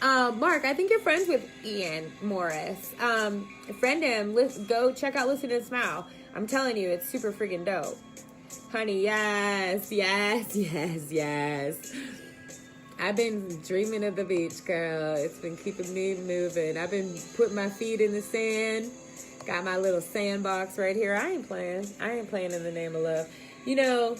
Mark, I think you're friends with Ian Morris. Friend him. Go check out Listen and Smile. I'm telling you, it's super freaking dope. Honey, yes. I've been dreaming of the beach, girl. It's been keeping me moving. I've been putting my feet in the sand. Got my little sandbox right here. I ain't playing in the name of love. You know,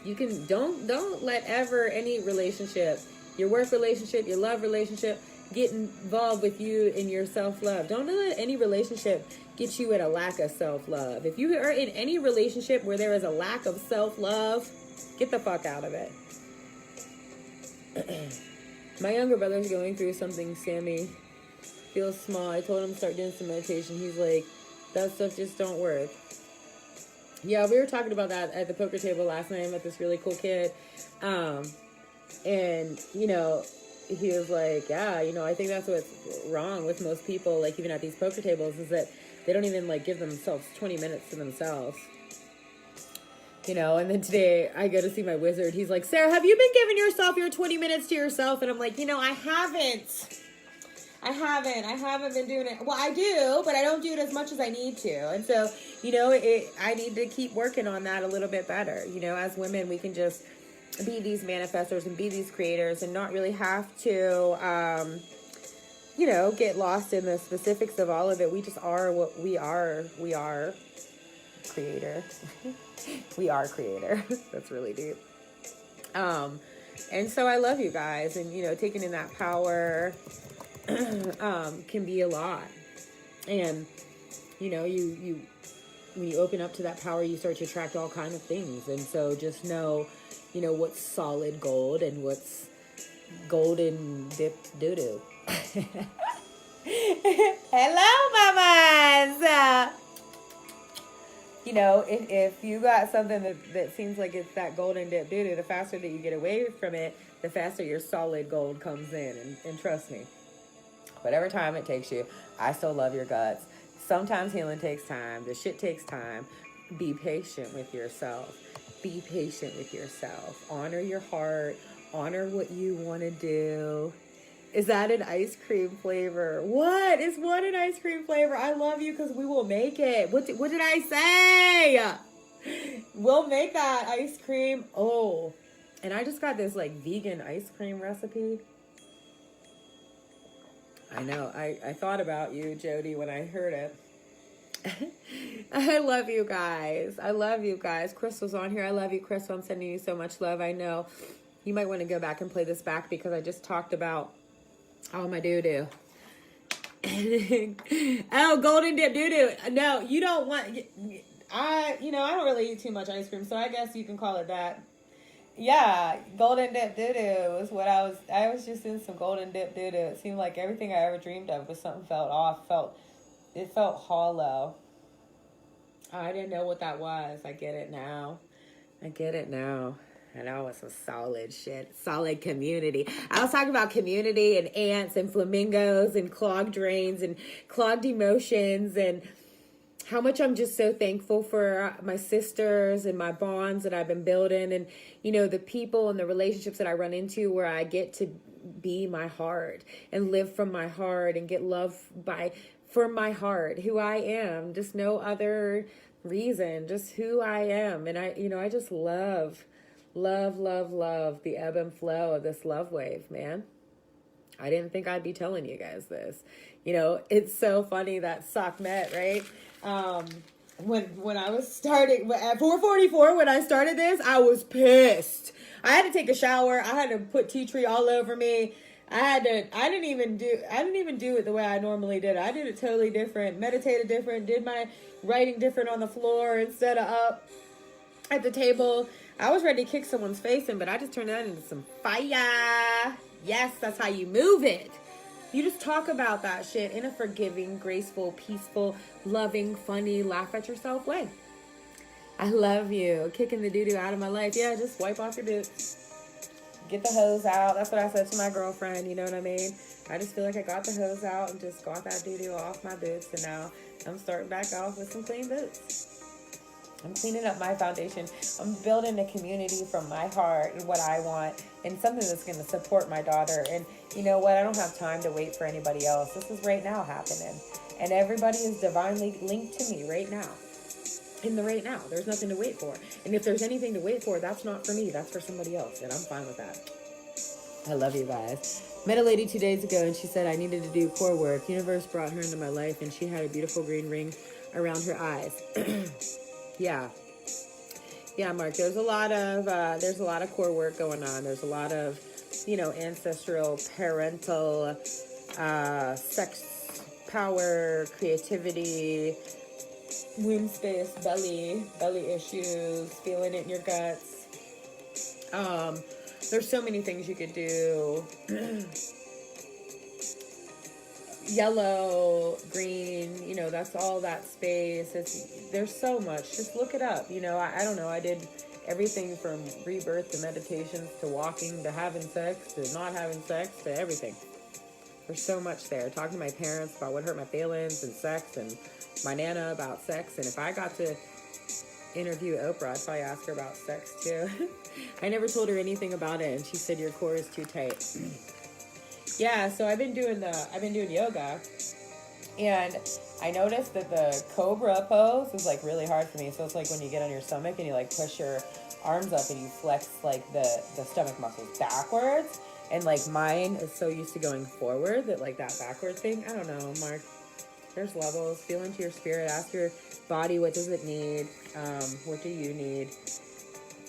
you can, don't let ever any relationship, your work relationship, your love relationship, get involved with you in your self-love. Don't let any relationship get you at a lack of self-love. If you are in any relationship where there is a lack of self-love, get the fuck out of it. My younger brother's going through something, Sammy. Feels small. I told him to start doing some meditation. He's like, that stuff just don't work. Yeah, we were talking about that at the poker table last night. I met this really cool kid. And, you know, he was like, yeah, you know, I think that's what's wrong with most people, like even at these poker tables, is that they don't even like give themselves 20 minutes to themselves. You know, and then today I go to see my wizard. He's like, Sarah, have you been giving yourself your 20 minutes to yourself? And I'm like, you know, I haven't been doing it. Well, I do, but I don't do it as much as I need to. And so, you know, I need to keep working on that a little bit better. You know, as women, we can just be these manifestors and be these creators and not really have to, you know, get lost in the specifics of all of it. We just are what we are. We are creator. We are creator. That's really deep. And so I love you guys, and, you know, taking in that power, can be a lot. And, you know, you when you open up to that power, you start to attract all kinds of things. And so just know, you know, what's solid gold and what's golden dipped doo-doo. Hello, mamas! You know, if you got something that seems like it's that golden dip doo-doo, the faster that you get away from it, the faster your solid gold comes in. And trust me, whatever time it takes you, I still love your guts. Sometimes healing takes time. The shit takes time. Be patient with yourself. Be patient with yourself. Honor your heart. Honor what you want to do. Is that an ice cream flavor? What? Is one an ice cream flavor? I love you because we will make it. What did I say? We'll make that ice cream. Oh, and I just got this like vegan ice cream recipe. I know. I thought about you, Jody, when I heard it. I love you guys. I love you guys. Crystal's on here. I love you, Crystal. I'm sending you so much love. I know you might want to go back and play this back because I just talked about all my doo-doo. Oh, golden dip doo-doo. No, you don't want... I don't really eat too much ice cream, so I guess you can call it that. Yeah, golden dip doo-doo was what I was just in some golden dip doo-doo. It seemed like everything I ever dreamed of was something felt off, it felt hollow. I didn't know what that was. I get it now. I get it now. And that was some solid shit. Solid community. I was talking about community and ants and flamingos and clogged drains and clogged emotions and how much I'm just so thankful for my sisters and my bonds that I've been building, and, you know, the people and the relationships that I run into where I get to be my heart and live from my heart and get love from my heart, who I am, just no other reason, just who I am. And I just love the ebb and flow of this love wave, man. I didn't think I'd be telling you guys this. You know, it's so funny that Sakmet, right? When I was starting at 4:44, when I started this, I was pissed. I had to take a shower. I had to put tea tree all over me. I didn't even do it the way I normally did. I did it totally different, meditated different, did my writing different on the floor instead of up at the table. I was ready to kick someone's face in, but I just turned that into some fire. Yes, that's how you move it. You just talk about that shit in a forgiving, graceful, peaceful, loving, funny, laugh at yourself way. I love you. Kicking the doo-doo out of my life. Yeah, just wipe off your boots. Get the hose out. That's what I said to my girlfriend. You know what I mean? I just feel like I got the hose out and just got that doo-doo off my boots. And now I'm starting back off with some clean boots. I'm cleaning up my foundation. I'm building a community from my heart and what I want, and something that's going to support my daughter. And you know what? I don't have time to wait for anybody else. This is right now happening. And everybody is divinely linked to me right now. In the right now. There's nothing to wait for. And if there's anything to wait for, that's not for me. That's for somebody else. And I'm fine with that. I love you guys. Met a lady 2 days ago, and she said I needed to do core work. Universe brought her into my life, and she had a beautiful green ring around her eyes. Yeah, Mark, there's a lot of core work going on. There's a lot of, ancestral, parental, sex, power, creativity, womb space, belly issues, feeling it in your guts. There's so many things you could do. Yellow, green, that's all that space. There's so much. Just look it up. I don't know. I did everything from rebirth to meditations to walking to having sex to not having sex to everything. There's so much there. Talking to my parents about what hurt my feelings and sex, and my Nana about sex. And if I got to interview Oprah, I'd probably ask her about sex too. I never told her anything about it, and she said your core is too tight. Yeah, so I've been doing yoga, and I noticed that the cobra pose is like really hard for me. So it's like when you get on your stomach and you like push your arms up and you flex like the stomach muscles backwards, and like mine is so used to going forward that like that backward thing. I don't know, Mark. There's levels. Feel into your spirit. Ask your body, what does it need? What do you need?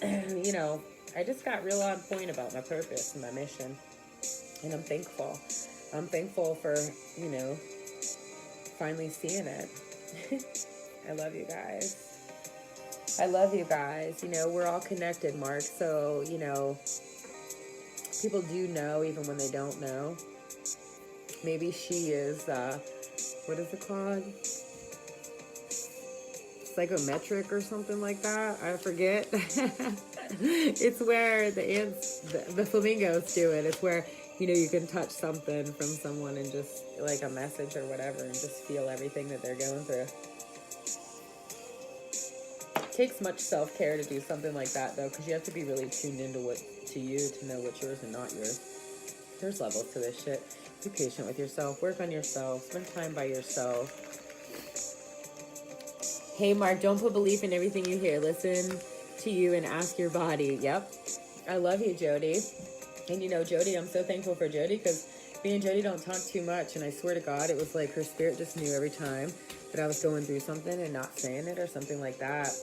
I just got real on point about my purpose and my mission. And I'm thankful. I'm thankful for, finally seeing it. I love you guys. I love you guys. We're all connected, Mark. So, people do know even when they don't know. Maybe she is, what is it called? Psychometric or something like that. I forget. It's where the ants, the flamingos do it. It's where you can touch something from someone and just like a message or whatever and just feel everything that they're going through. It takes much self-care to do something like that though, because you have to be really tuned into you to know what's yours and not yours. There's levels to this shit. Be patient with yourself. Work on yourself. Spend time by yourself. Hey Mark, don't put belief in everything you hear. Listen to you and ask your body. Yep. I love you, Jody. And Jody, I'm so thankful for Jody because me and Jody don't talk too much. And I swear to God, it was like her spirit just knew every time that I was going through something and not saying it or something like that.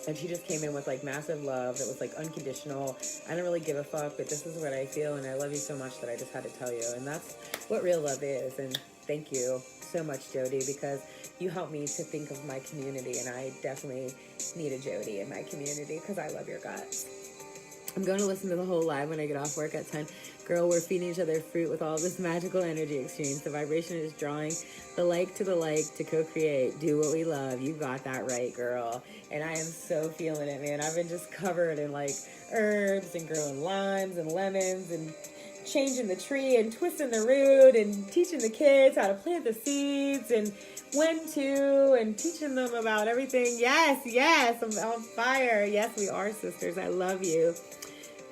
And she just came in with like massive love that was like unconditional. I don't really give a fuck, but this is what I feel. And I love you so much that I just had to tell you. And that's what real love is. And thank you so much, Jody, because you helped me to think of my community. And I definitely need a Jody in my community because I love your guts. I'm going to listen to the whole live when I get off work at 10. Girl, we're feeding each other fruit with all this magical energy exchange. The vibration is drawing the like to co-create. Do what we love. You got that right, girl. And I am so feeling it, man. I've been just covered in like herbs and growing limes and lemons and changing the tree and twisting the root and teaching the kids how to plant the seeds and when to, and teaching them about everything. Yes, I'm on fire. Yes, we are sisters. I love you.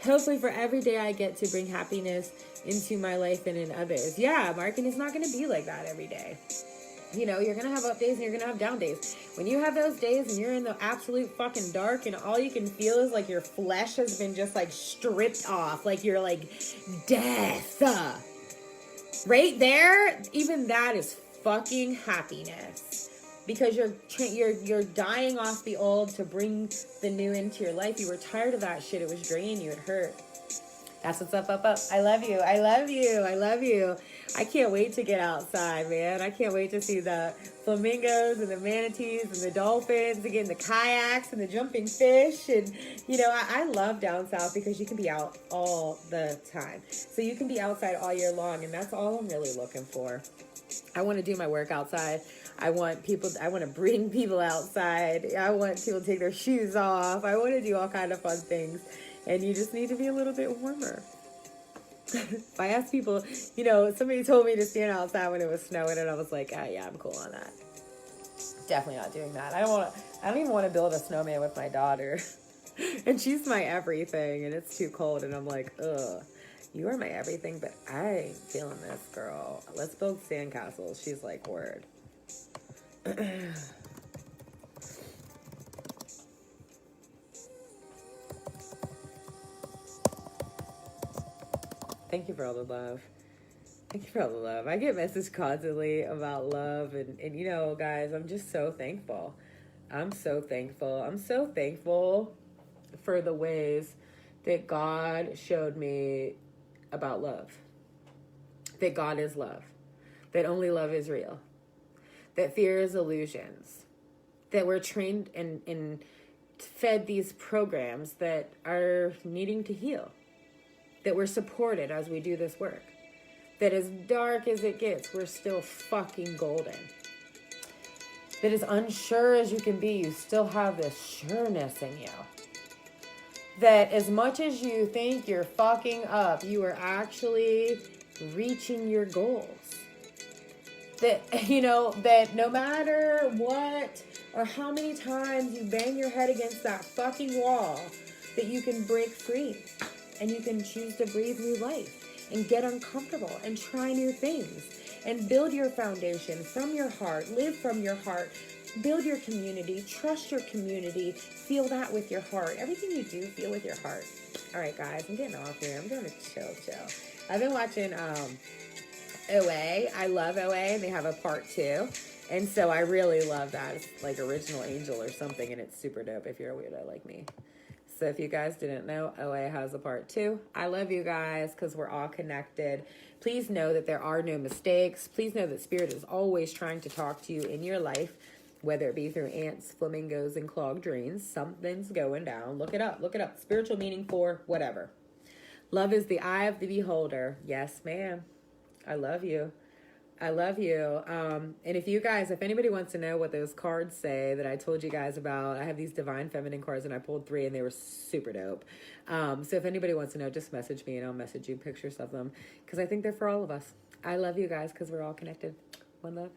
Hopefully for every day I get to bring happiness into my life and in others. Yeah, Mark, and it's not going to be like that every day. You know, you're going to have up days and you're going to have down days. When you have those days and you're in the absolute fucking dark and all you can feel is like your flesh has been just like stripped off, like you're like death. Right there, even that is fucking happiness. Because you're dying off the old to bring the new into your life. You were tired of that shit. It was draining you. It hurt. That's what's up. I love you. I can't wait to get outside, man. I can't wait to see the flamingos and the manatees and the dolphins and get in the kayaks and the jumping fish. And, you know, I love down south because you can be out all the time. So you can be outside all year long. And that's all I'm really looking for. I want to do my work outside. I want to bring people outside. I want people to take their shoes off. I want to do all kind of fun things. And you just need to be a little bit warmer. If I ask people, you know, somebody told me to stand outside when it was snowing and I was like, yeah, I'm cool on that. Definitely not doing that. I don't even want to build a snowman with my daughter. And she's my everything and it's too cold and I'm like, ugh. You are my everything, but I ain't feeling this, girl. Let's build sandcastles. She's like, word. Thank you for all the love. I get messages constantly about love. And you know, guys, I'm just so thankful. I'm so thankful for the ways that God showed me about love. That God is love. That only love is real. That fear is illusions. That we're trained and fed these programs that are needing to heal. That we're supported as we do this work. That as dark as it gets, we're still fucking golden. That as unsure as you can be, you still have this sureness in you. That as much as you think you're fucking up, you are actually reaching your goals. That, you know, that no matter what or how many times you bang your head against that fucking wall, that you can break free and you can choose to breathe new life and get uncomfortable and try new things and build your foundation from your heart, live from your heart, build your community, trust your community, feel that with your heart. Everything you do, feel with your heart. All right, guys, I'm getting off here. I'm going to chill. I've been watching OA. I love OA, and they have a part 2. And so I really love that. It's like Original Angel or something, and it's super dope if you're a weirdo like me. So if you guys didn't know, OA has a part 2. I love you guys because we're all connected. Please know that there are no mistakes. Please know that Spirit is always trying to talk to you in your life, whether it be through ants, flamingos, and clogged drains. Something's going down. Look it up. Spiritual meaning for whatever. Love is the eye of the beholder. Yes, ma'am. I love you. And if anybody wants to know what those cards say that I told you guys about, I have these divine feminine cards and I pulled 3 and they were super dope. So if anybody wants to know, just message me and I'll message you pictures of them because I think they're for all of us. I love you guys because we're all connected. One love.